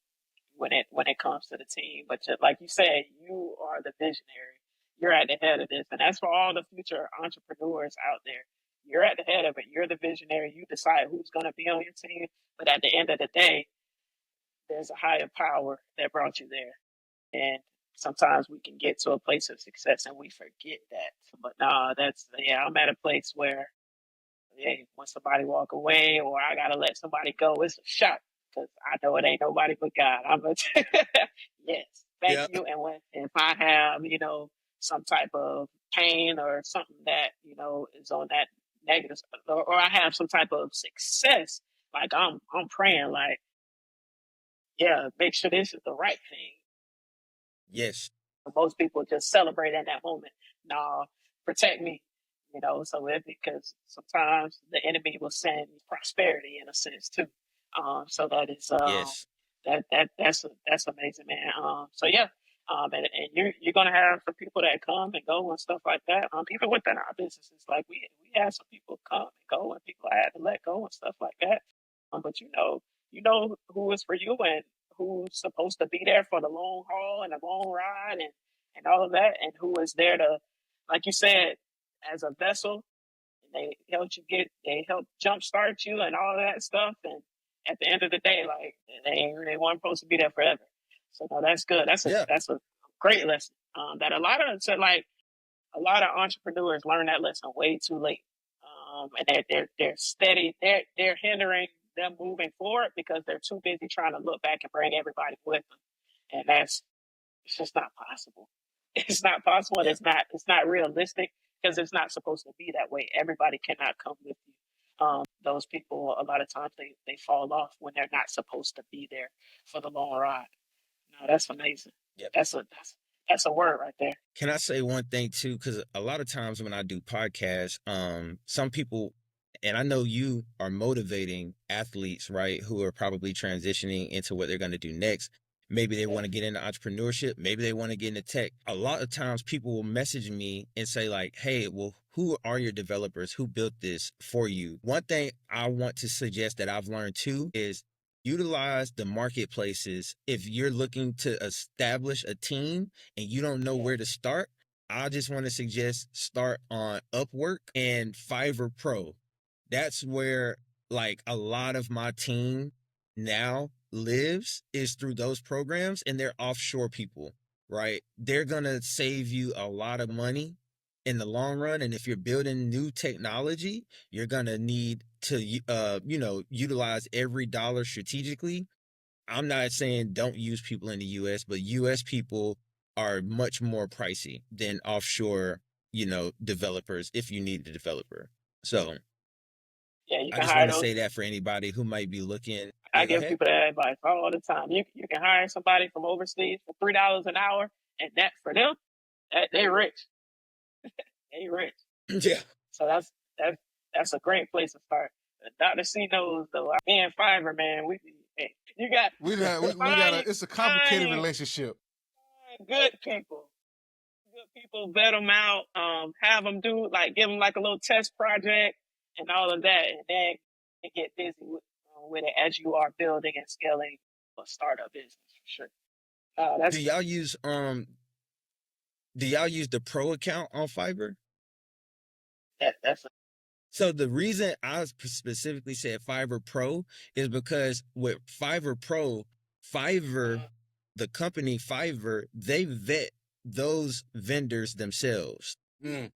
when it comes to the team. But just, like you said, you are the visionary. You're at the head of this, and that's for all the future entrepreneurs out there. You're at the head of it. You're the visionary. You decide who's going to be on your team. But at the end of the day, there's a higher power that brought you there. And sometimes we can get to a place of success and we forget that. But nah, I'm at a place where, hey, when somebody walk away or I gotta let somebody go, it's a shock because I know it ain't nobody but God. Yes, thank Yeah. you. And if I have some type of pain or something that is on that negative, or I have some type of success, like I'm praying, like, yeah, make sure this is the right thing. Yes. Most people just celebrate in that moment. Nah, protect me. So because sometimes the enemy will send prosperity in a sense too. So that is Yes. that's amazing, man. So yeah, and you're gonna have some people that come and go and stuff like that. Even within our businesses, like we had some people come and go, and people I had to let go and stuff like that. But you know who is for you and who's supposed to be there for the long haul and the long ride and all of that, and who is there to, like you said, as a vessel. They help jumpstart you and all that stuff. And at the end of the day, like they weren't supposed to be there forever. So no, that's good. Yeah. That's a great lesson. That a lot of entrepreneurs learn that lesson way too late. And they're steady. They're hindering them moving forward because they're too busy trying to look back and bring everybody with them. And it's just not possible. It's not possible, and Yeah. it's not realistic because it's not supposed to be that way. Everybody cannot come with you. Those people, a lot of times, they fall off when they're not supposed to be there for the long ride. No, that's amazing. Yep. That's a word right there. Can I say one thing too? Because a lot of times when I do podcasts, some people, and I know you are motivating athletes, right, who are probably transitioning into what they're going to do next. Maybe they Yeah. want to get into entrepreneurship. Maybe they want to get into tech. A lot of times people will message me and say like, hey, well, who are your developers? Who built this for you? One thing I want to suggest that I've learned too is utilize the marketplaces. If you're looking to establish a team and you don't know Yeah. where to start, I just want to suggest start on Upwork and Fiverr Pro. That's where like a lot of my team now lives, is through those programs, and they're offshore people, right? They're going to save you a lot of money in the long run. And if you're building new technology, you're going to need to, utilize every dollar strategically. I'm not saying don't use people in the US, but US people are much more pricey than offshore, developers if you need a developer. So Yeah, you I can just hire want to those. say that for anybody who might be looking. Yeah, I go give ahead. people that advice all the time. You can hire somebody from overseas for $3 an hour, and that for them, they rich. They rich. Yeah. So that's a great place to start. Dr. C knows though. Me and Fiverr, man, hey, you got We got find a. It's a complicated find relationship. good people. Good people, vet them out, have them give them like a little test project and all of that, and then get busy with it as you are building and scaling a startup business for sure. Do That's y'all use do y'all use the pro account on Fiverr? that's So the reason I specifically said Fiverr Pro is because with Fiverr Pro, Fiverr, the company Fiverr, they vet those vendors themselves. Mm.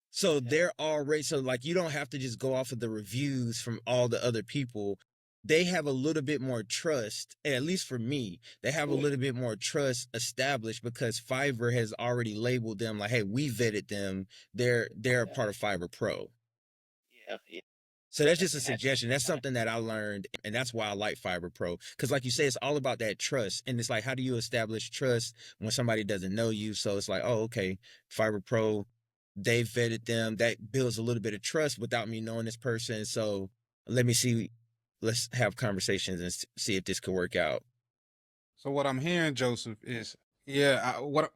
So they're already, so like you don't have to just go off of the reviews from all the other people. They have a little bit more trust, at least for me, they have a little bit more trust established because Fiverr has already labeled them like, hey, we vetted them. They're a part of Fiverr Pro. yeah. So that's just a And that's suggestion. That's something that I learned, and that's why I like Fiverr Pro. Because, like you say, it's all about that trust, and it's like, how do you establish trust when somebody doesn't know you? So it's like, oh, okay, Fiverr Pro, they vetted them. That builds a little bit of trust without me knowing this person. So let me see. Let's have conversations and see if this could work out. So what I'm hearing, Joseph, is what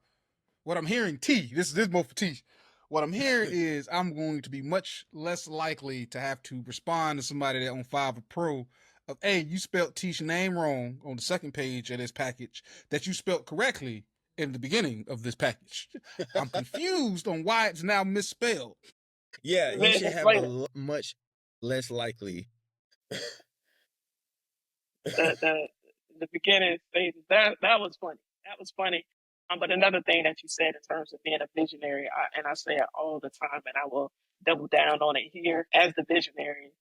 I'm hearing. This more for T. What I'm hearing is I'm going to be much less likely to have to respond to somebody that on Fiverr Pro of, hey, you spelled T's name wrong on the second page of this package that you spelled correctly in the beginning of this package. I'm confused on why it's now misspelled. Yeah, you should business have later. much less likely. The beginning stages. That was funny. That was funny. But another thing that you said in terms of being a visionary, and I say it all the time, and I will double down on it here. As the visionary,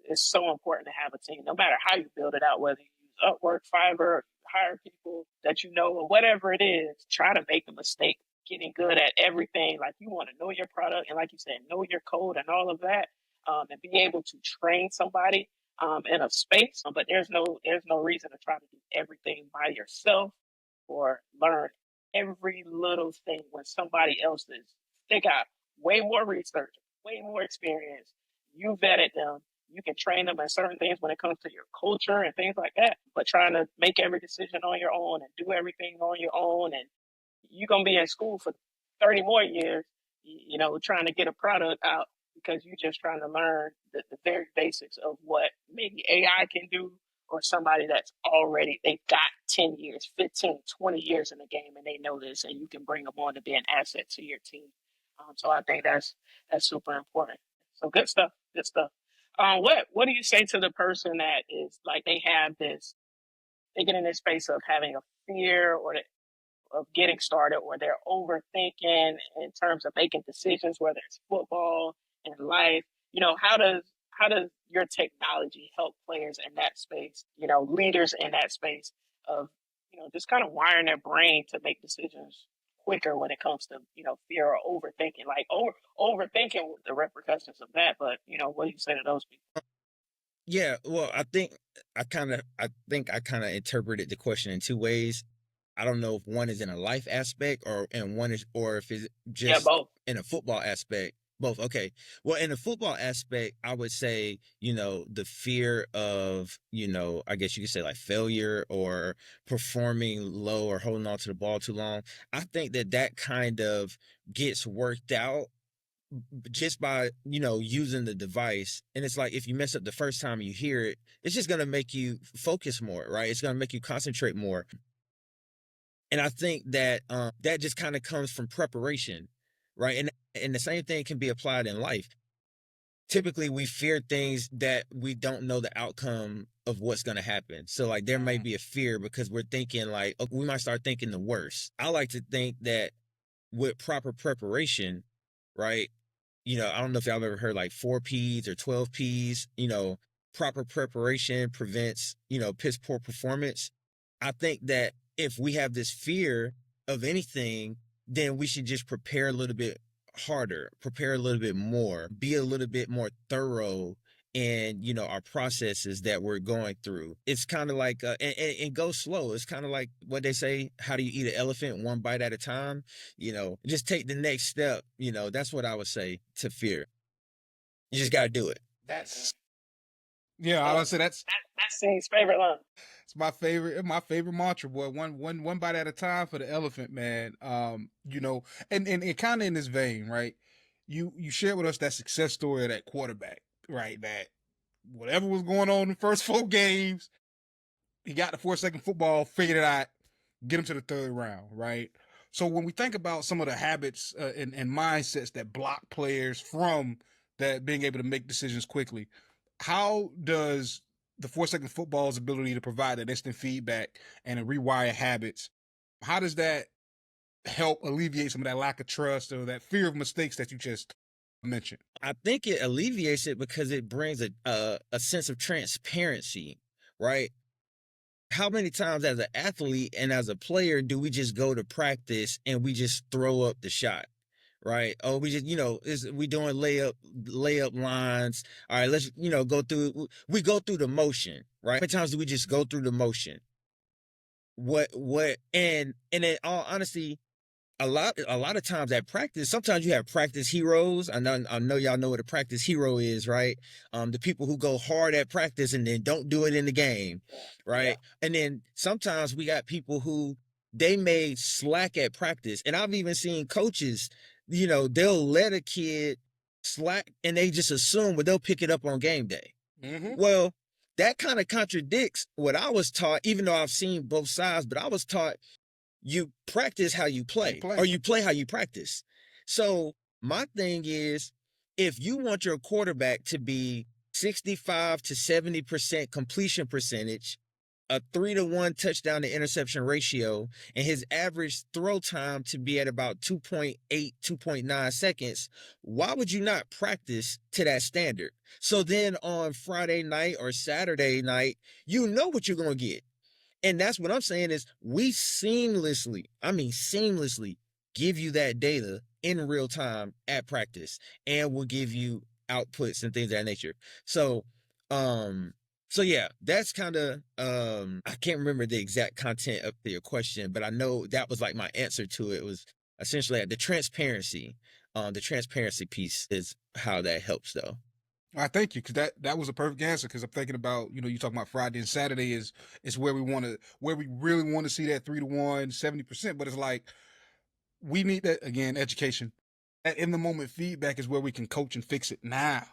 it's so important to have a team, no matter how you build it out, whether you use Upwork, Fiverr, hire people that you know, or whatever it is. Try to make a mistake. Getting good at everything, like you want to know your product, and like you said, know your code and all of that, and be able to train somebody in a space. But there's no reason to try to do everything by yourself or learn every little thing when somebody else is. They got way more research, way more experience. You vetted them. You can train them in certain things when it comes to your culture and things like that. But trying to make every decision on your own and do everything on your own, and you're gonna be in school for 30 more years, trying to get a product out because you're just trying to learn the very basics of what maybe AI can do, or somebody that's already, they've got 10 years, 15, 20 years in the game and they know this, and you can bring them on to be an asset to your team. So I think that's super important. So good stuff, good stuff. What do you say to the person that is like, they get in this space of having a fear or of getting started, or they're overthinking in terms of making decisions, whether it's football and life. How does your technology help players in that space, leaders in that space of, just kind of wiring their brain to make decisions quicker when it comes to, fear or overthinking, like overthinking the repercussions of that. But, what do you say to those people? Yeah, well, I think I kind of interpreted the question in two ways. I don't know if one is in a life aspect or if it's Yeah, just both. in a football aspect. Both. Okay. Well, in the football aspect, I would say, the fear of, I guess you could say like failure or performing low or holding on to the ball too long. I think that kind of gets worked out just by, using the device. And it's like if you mess up the first time you hear it, it's just going to make you focus more, right? It's going to make you concentrate more. And I think that that just kind of comes from preparation, right? And the same thing can be applied in life. Typically, we fear things that we don't know the outcome of what's going to happen. So, like, there may be a fear because we're thinking, like, okay, we might start thinking the worst. I like to think that with proper preparation, right? I don't know if y'all have ever heard like 4 Ps or 12 Ps, proper preparation prevents, piss poor performance. I think that if we have this fear of anything, then we should just prepare a little bit harder, prepare a little bit more, be a little bit more thorough in, our processes that we're going through. It's kind of like, and go slow. It's kind of like what they say, how do you eat an elephant? One bite at a time, just take the next step. That's what I would say to fear. You just got to do it. Yeah, I would say that's That's C's favorite line. it's my favorite mantra, boy. One bite at a time for the elephant, man. And kind of in this vein, right? You shared with us that success story of that quarterback, right? That whatever was going on in the first 4 games, he got the 4-second football, figured it out, get him to the third round, right? So when we think about some of the habits and mindsets that block players from that being able to make decisions quickly, how does the 4-second football's ability to provide that instant feedback and to rewire habits, how does that help alleviate some of that lack of trust or that fear of mistakes that you just mentioned? I think it alleviates it because it brings a sense of transparency, right? How many times as an athlete and as a player do we just go to practice and we just throw up the shot? Right. Oh, we just, we doing layup lines. All right, let's, we go through the motion, right? How many times do we just go through the motion? And in all honesty, a lot of times at practice, sometimes you have practice heroes. I know y'all know what a practice hero is, right? The people who go hard at practice and then don't do it in the game, right? Yeah. And then sometimes we got people who they may slack at practice. And I've even seen coaches, they'll let a kid slack and they just assume, well, they'll pick it up on game day. Mm-hmm. Well, that kind of contradicts what I was taught, even though I've seen both sides, but I was taught you practice how you play, or you play how you practice. So my thing is, if you want your quarterback to be 65 to 70% completion percentage, a 3-to-1 touchdown to interception ratio, and his average throw time to be at about 2.8, 2.9 seconds, why would you not practice to that standard? So then on Friday night or Saturday night, you know what you're going to get. And that's what I'm saying is we seamlessly give you that data in real time at practice, and we'll give you outputs and things of that nature. So yeah, that's kind of I can't remember the exact content of your question, but I know that was like my answer to it. It was essentially the transparency. The transparency piece is how that helps though. I thank you, because that was a perfect answer. Because I'm thinking about, you talking about Friday and Saturday is where we really want to see that 3-to-1, 70%. But it's like we need that again, education. That in the moment feedback is where we can coach and fix it now,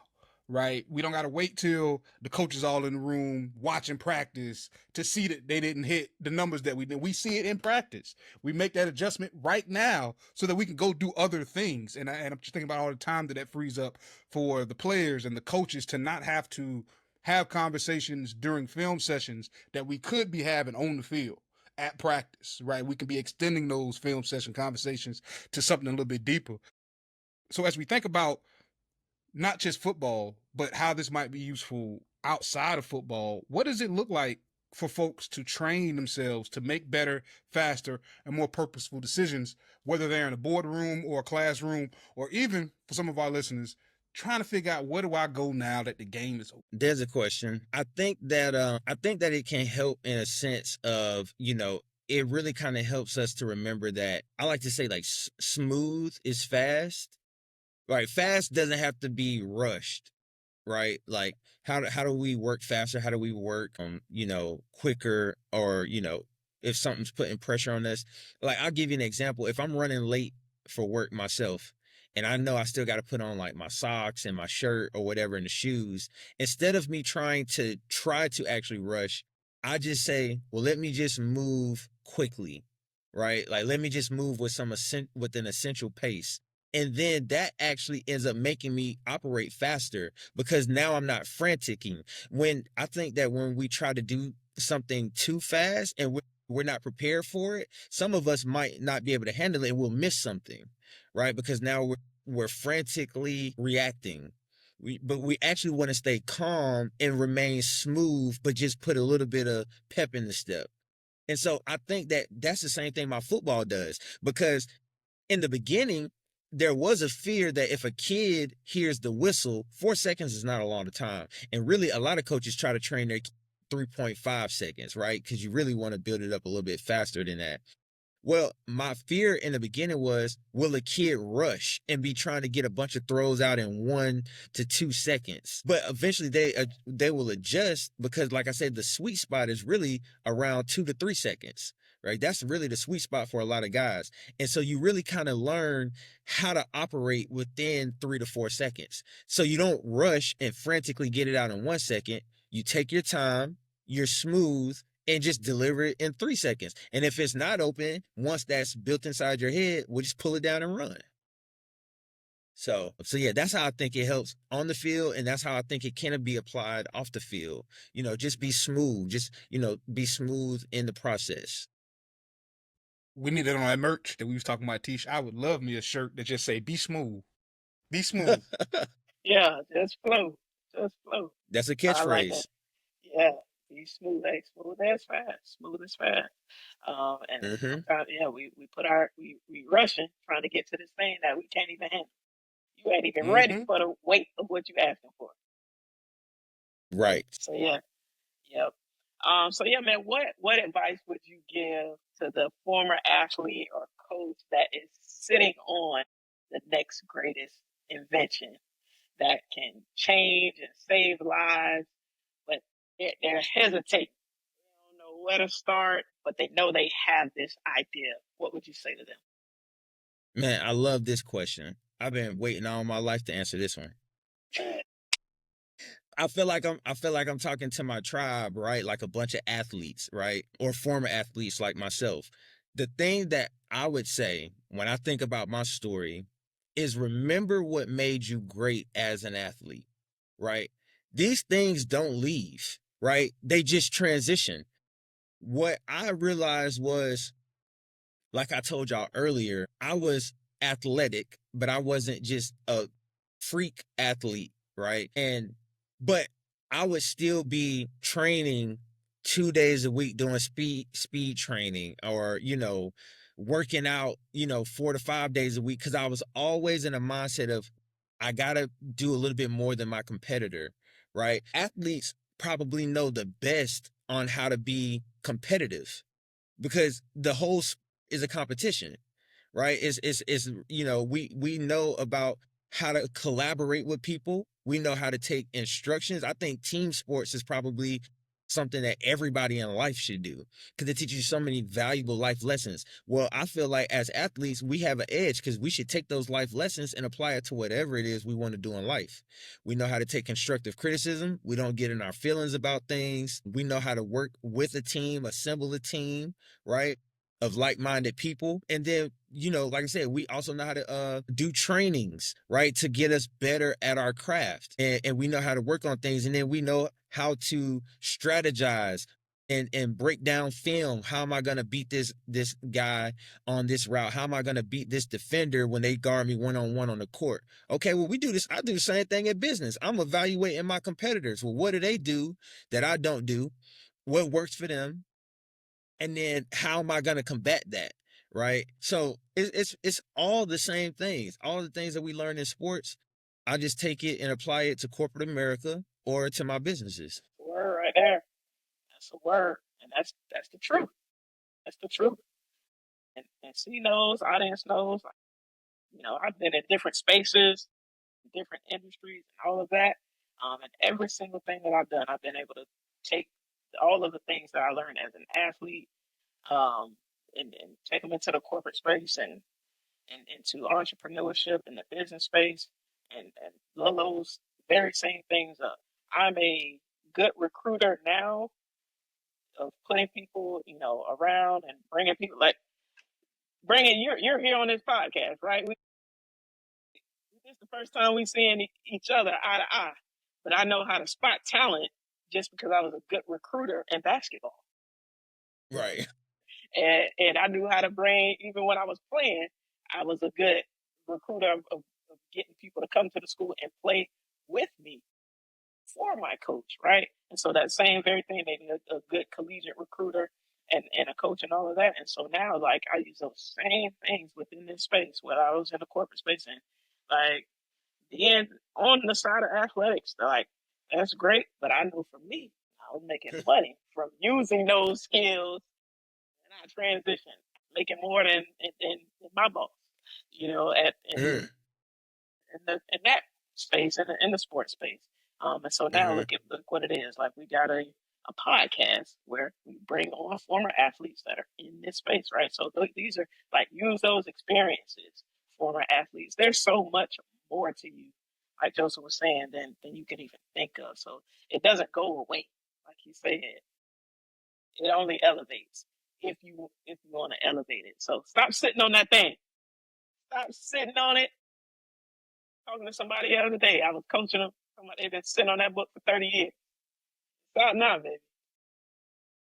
right? We don't got to wait till the coach is all in the room watching practice to see that they didn't hit the numbers that we did. We see it in practice. We make that adjustment right now so that we can go do other things. And I'm just thinking about all the time that frees up for the players and the coaches to not have to have conversations during film sessions that we could be having on the field at practice, right? We can be extending those film session conversations to something a little bit deeper. So as we think about not just football, but how this might be useful outside of football, what does it look like for folks to train themselves to make better, faster, and more purposeful decisions, whether they're in a boardroom or a classroom, or even for some of our listeners, trying to figure out where do I go now that the game is over? There's a question. I think that it can help in a sense of, it really kind of helps us to remember that I like to say like smooth is fast, right? Fast doesn't have to be rushed, right? Like how do we work faster? How do we work quicker, or if something's putting pressure on us? Like I'll give you an example. If I'm running late for work myself and I know I still got to put on like my socks and my shirt or whatever and the shoes, instead of me try to actually rush, I just say, well, let me just move quickly, right? Like let me just move with with an essential pace. And then that actually ends up making me operate faster because now I'm not franticking. When I think that when we try to do something too fast and we're not prepared for it, some of us might not be able to handle it and we'll miss something, right? Because now we're frantically reacting. But we actually want to stay calm and remain smooth, but just put a little bit of pep in the step. And so I think that that's the same thing my football does, because in the beginning, there was a fear that if a kid hears the whistle, 4 seconds is not a long time. And really, a lot of coaches try to train their 3.5 seconds, right? Because you really want to build it up a little bit faster than that. Well, my fear in the beginning was, will a kid rush and be trying to get a bunch of throws out in 1 to 2 seconds? But eventually they will adjust because, like I said, the sweet spot is really around 2 to 3 seconds, right? That's really the sweet spot for a lot of guys. And so you really kind of learn how to operate within 3 to 4 seconds. So you don't rush and frantically get it out in 1 second. You take your time, you're smooth, and just deliver it in 3 seconds. And if it's not open, once that's built inside your head, we'll just pull it down and run. So yeah, that's how I think it helps on the field, and that's how I think it can be applied off the field. Just be smooth, just be smooth in the process. We need it on that merch that we was talking about, Tish. I would love me a shirt that just say "Be smooth, be smooth." Yeah, just flow. Just flow. That's a I like that. catchphrase. Yeah. Be smooth, smooth as fast. Smooth as fast. And then Hmm. sometimes, yeah, we rushing trying to get to this thing that we can't even handle. You ain't even ready Mm-hmm. for the weight of what you asking for. Right. So yeah, yep. So yeah, man, what advice would you give to the former athlete or coach that is sitting on the next greatest invention that can change and save lives, but they're hesitating. They don't know where to start, but they know they have this idea. What would you say to them? Man, I love this question. I've been waiting all my life to answer this one. I feel like I'm talking to my tribe, right? Like a bunch of athletes, right? Or former athletes like myself. The thing that I would say when I think about my story is remember what made you great as an athlete, right? These things don't leave, right? They just transition. What I realized was, like I told y'all earlier, I was athletic, but I wasn't just a freak athlete, right? But I would still be training 2 days a week doing speed training, or working out 4 to 5 days a week, because I was always in a mindset of I gotta do a little bit more than my competitor, right? Athletes probably know the best on how to be competitive because the whole is a competition, right? We know about how to collaborate with people. We know how to take instructions. I think team sports is probably something that everybody in life should do because it teaches you so many valuable life lessons. Well, I feel like as athletes, we have an edge because we should take those life lessons and apply it to whatever it is we want to do in life. We know how to take constructive criticism. We don't get in our feelings about things. We know how to work with a team, assemble a team, right? Of like-minded people. And then, like I said, we also know how to do trainings, right? To get us better at our craft. And we know how to work on things. And then we know how to strategize and break down film. How am I gonna beat this guy on this route? How am I gonna beat this defender when they guard me one-on-one on the court? Okay, well, we do this. I do the same thing in business. I'm evaluating my competitors. Well, what do they do that I don't do? What works for them? And then how am I going to combat that, right? So it's all the same things, all the things that we learn in sports. I just take it and apply it to corporate America or to my businesses. Word right there. That's a word, and that's the truth. That's the truth. And she knows, audience knows. I've been in different spaces, different industries, and all of that. And every single thing that I've done, I've been able to take all of the things that I learned as an athlete, and take them into the corporate space and into entrepreneurship in the business space, and those very same things up. I'm a good recruiter now of putting people, around and bringing people like bringing you're here on this podcast, right? This is the first time we seeing each other eye to eye, but I know how to spot talent just because I was a good recruiter in basketball, Right. and I knew how to bring even when I was playing. I was a good recruiter of getting people to come to the school and play with me for my coach, right? And so that same very thing made me a good collegiate recruiter and a coach and all of that. And so now, like, I use those same things within this space, whether I was in the corporate space and like being on the side of athletics, like that's great. But I know for me, I was making money from using those skills, and I transitioned, making more than my boss, at in that space, in the sports space. And so now Mhm. look what it is. Like we got a podcast where we bring on former athletes that are in this space, right? So these are like use those experiences, former athletes. There's so much more to you, like Joseph was saying, than you can even think of. So it doesn't go away, like he said. It only elevates if you want to elevate it. So stop sitting on that thing. Stop sitting on it. Talking to somebody the other day. I was coaching them. Somebody they've been sitting on that book for 30 years. Stop now, baby.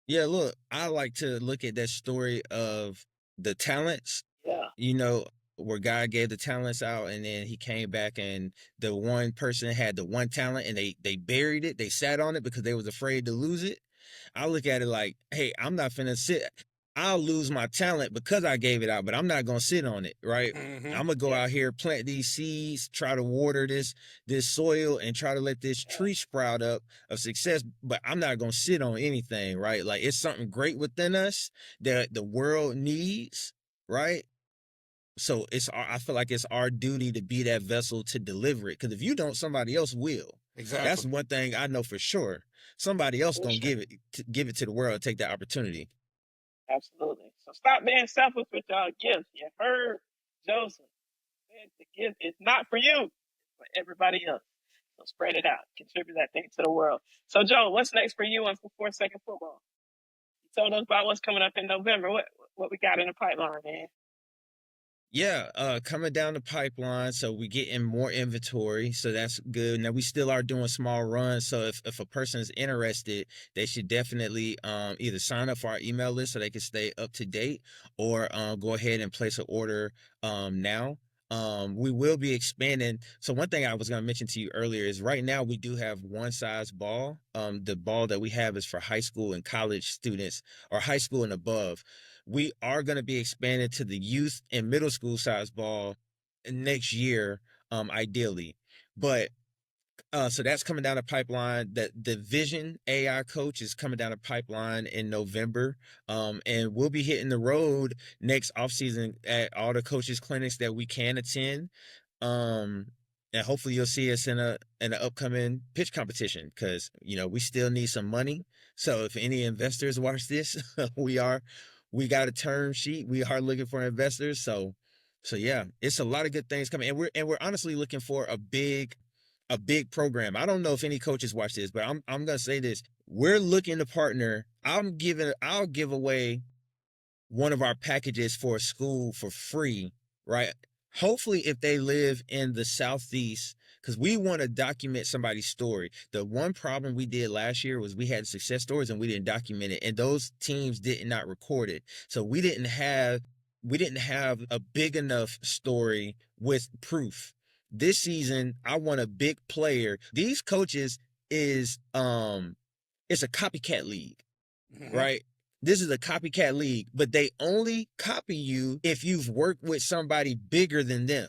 Yeah, look, I like to look at that story of the talents, Yeah. where God gave the talents out and then he came back and the one person had the one talent and they buried it. They sat on it because they was afraid to lose it. I look at it like, hey, I'm not finna sit. I'll lose my talent because I gave it out, but I'm not gonna sit on it, right? I'm gonna go Yeah. out here, plant these seeds, try to water this soil, and try to let this tree sprout up of success. But I'm not gonna sit on anything, right? Like it's something great within us that the world needs, right? So I feel like it's our duty to be that vessel to deliver it. Because if you don't, somebody else will. That's Exactly. one thing I know for sure. Somebody else For gonna sure. give it to the world, take that opportunity. Absolutely. So stop being selfish with y'all gifts. You heard Joseph. The gift is not for you, it's for everybody else. So spread it out. Contribute that thing to the world. So Joe, what's next for you and for 4 Second Football? You told us about what's coming up in November. What we got in the pipeline, man? Yeah, coming down the pipeline, so we getting more inventory, so that's good. Now we still are doing small runs, so if a person is interested, they should definitely either sign up for our email list so they can stay up to date, or go ahead and place an order now. We will be expanding. So one thing I was going to mention to you earlier is right now we do have one size ball. The ball that we have is for high school and college students, or high school and above. We are going to be expanding to the youth and middle school size ball next year, ideally. But so that's coming down the pipeline. That the Vision AI coach is coming down the pipeline in November. And we'll be hitting the road next off season at all the coaches clinics that we can attend. Um, and hopefully you'll see us in an upcoming pitch competition because we still need some money. So if any investors watch this, we got a term sheet. We are looking for investors. So yeah, it's a lot of good things coming, and we're honestly looking for a big program. I don't know if any coaches watch this, but I'm gonna say this: we're looking to partner. I'll give away one of our packages for a school for free, right? Hopefully, if they live in the Southeast, because we want to document somebody's story. The one problem we did last year was we had success stories and we didn't document it, and those teams did not record it. So we didn't have a big enough story with proof. This season, I want a big player. These coaches is it's a copycat league, right? This is a copycat league, but they only copy you if you've worked with somebody bigger than them,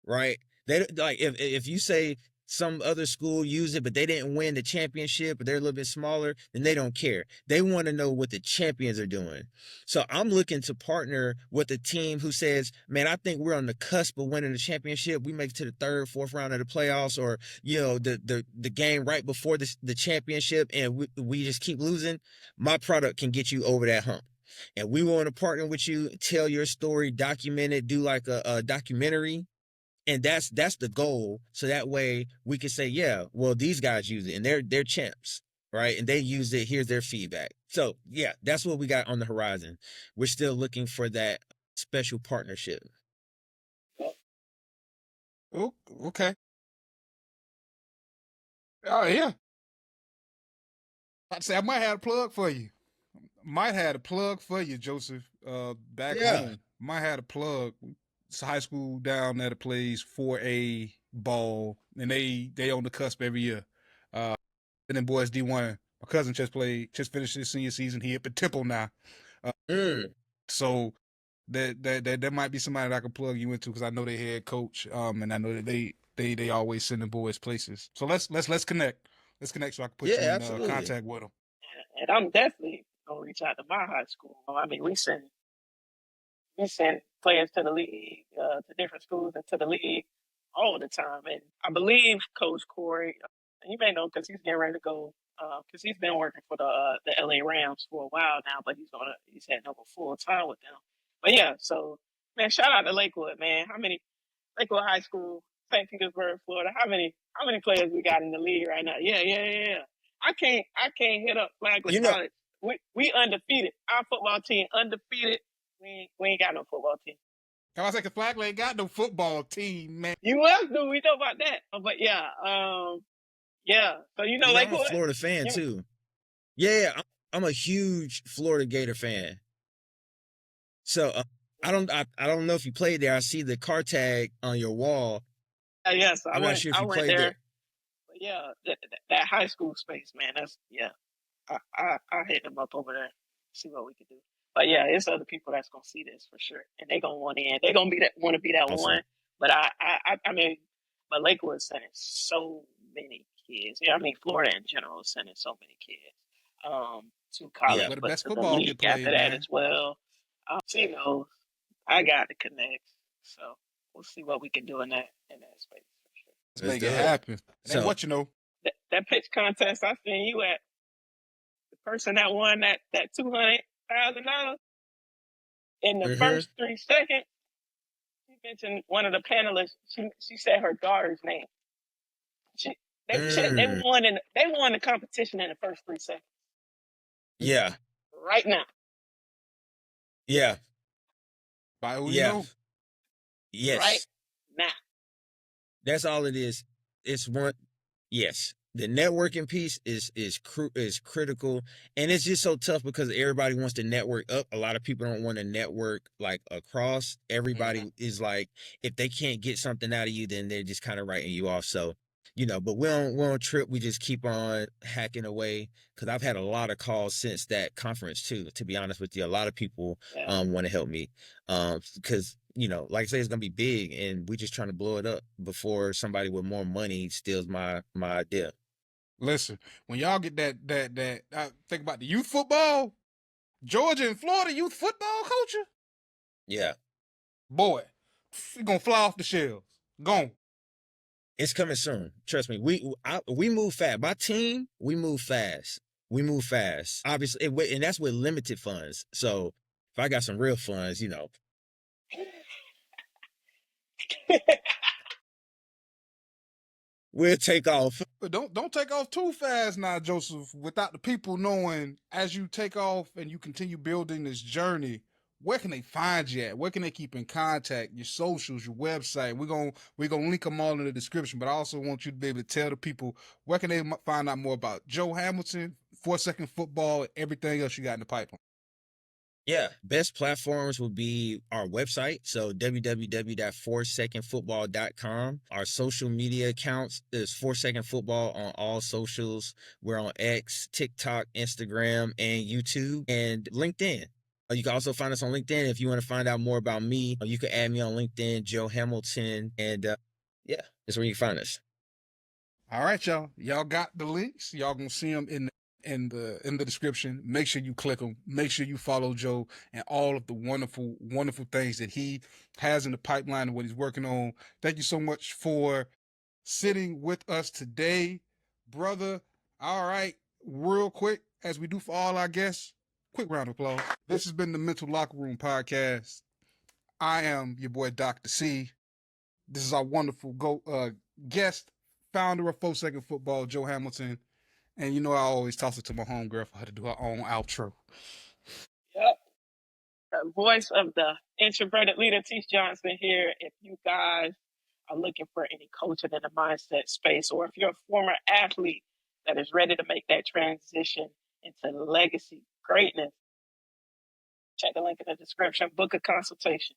right? They like if you say some other school use it, but they didn't win the championship, or they're a little bit smaller, then they don't care. They want to know what the champions are doing. So I'm looking to partner with a team who says, man, I think we're on the cusp of winning the championship. We make it to the third, fourth round of the playoffs, or the game right before the championship, and we just keep losing. My product can get you over that hump. And we want to partner with you, tell your story, document it, do like a documentary. And that's the goal. So that way we can say, yeah, well, these guys use it and they're champs, right? And they use it. Here's their feedback. So yeah, that's what we got on the horizon. We're still looking for that special partnership. Oh, okay. Oh yeah. I'd say I might have a plug for you. Might have a plug for you, Joseph. Back Yeah. home, might have a plug. It's a high school down there that plays 4A ball, and they on the cusp every year. And then boys D1. My cousin just finished his senior season. He up at Temple now. So that might be somebody that I can plug you into, because I know they head coach. And I know that they always send the boys places. So let's connect. Let's connect so I can put you in contact with them. And I'm definitely gonna reach out to my high school. I mean, we send players to the league, to different schools and to the league all the time. And I believe Coach Corey, you may know because he's getting ready to go, because he's been working for the LA Rams for a while now, but he's heading over full time with them. But yeah, so man, shout out to Lakewood, man. How many Lakewood High School, St. Petersburg, Florida? How many players we got in the league right now? Yeah. I can't hit up Flagler College. We undefeated. Our football team undefeated. We ain't got no football team. I was like, the Flagler ain't got no football team, man. UF do, we know about that. But yeah, yeah. So like I'm a Florida fan too. Yeah, I'm a huge Florida Gator fan. So I don't know if you played there. I see the car tag on your wall. Yes, I'm not sure if you played there. But yeah, that high school space, man. That's I hit them up over there, see what we can do. But yeah, it's other people that's gonna see this for sure, and they gonna want in. They gonna want to be that Awesome. one. But I mean, but Lakewood sending so many kids. Yeah, I mean Florida in general is sending so many kids. To college, where the but best to the football league get played, after that man. as well. I got to connect. So we'll see what we can do in that space for sure. Let's make it happen. And what you know, that pitch contest I seen you at, the person that won that $200,000 in the first 3 seconds, she mentioned one of the panelists. She said her daughter's name. They won the competition in the first 3 seconds. Yeah. Right now. Yeah. By who you know? Yes. Right now. That's all it is. It's one. Yes. The networking piece is critical, and it's just so tough because everybody wants to network up. A lot of people don't want to network like across. Everybody is like, if they can't get something out of you, then they're just kind of writing you off. So, but we don't trip. We just keep on hacking away, because I've had a lot of calls since that conference too. To be honest with you, a lot of people want to help me, because like I say, it's gonna be big, and we're just trying to blow it up before somebody with more money steals my idea. Listen, when y'all get that think about the youth football, Georgia and Florida youth football culture. Yeah, boy, you're gonna fly off the shelves. Gone. It's coming soon. Trust me. We move fast. My team, we move fast. Obviously, and that's with limited funds. So if I got some real funds, we'll take off. But don't take off too fast now, Joseph, without the people knowing as you take off and you continue building this journey, where can they find you at? Where can they keep in contact? Your socials, your website. We're gonna link them all in the description, but I also want you to be able to tell the people where can they find out more about Joe Hamilton, 4 Second Football, and everything else you got in the pipeline. Yeah, best platforms will be our website, so www.4secondfootball.com. Our social media accounts is 4 Second Football on all socials. We're on X, TikTok, Instagram, and YouTube, and LinkedIn. You can also find us on LinkedIn. If you want to find out more about me, you can add me on LinkedIn, Joe Hamilton, and that's where you can find us. All right, y'all. Y'all got the links. Y'all gonna see them in the description. Make sure you click them. Make sure you follow Joe and all of the wonderful, wonderful things that he has in the pipeline and what he's working on. Thank you so much for sitting with us today, brother. All right, real quick, as we do for all our guests, quick round of applause. This has been the Mental Locker Room Podcast. I am your boy, Dr. C. This is our wonderful guest, founder of 4 Second Football, Joe Hamilton. And you know I always toss it to my homegirl for her to do her own outro. Yep. The voice of the introverted leader, Tesh Johnson here. If you guys are looking for any coaching in the mindset space, or if you're a former athlete that is ready to make that transition into legacy greatness, check the link in the description, book a consultation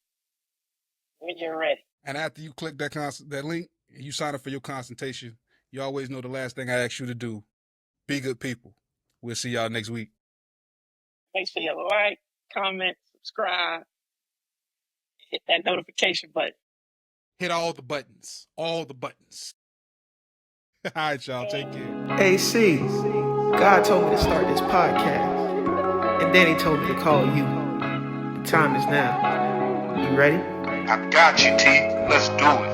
when you're ready. And after you click that link, and you sign up for your consultation, you always know the last thing I ask you to do. Be good people. We'll see y'all next week. Make sure you like, comment, subscribe, hit that notification button. Hit all the buttons. All the buttons. All right, y'all. Take care. AC, God told me to start this podcast, and then he told me to call you. The time is now. You ready? I got you, T. Let's do it.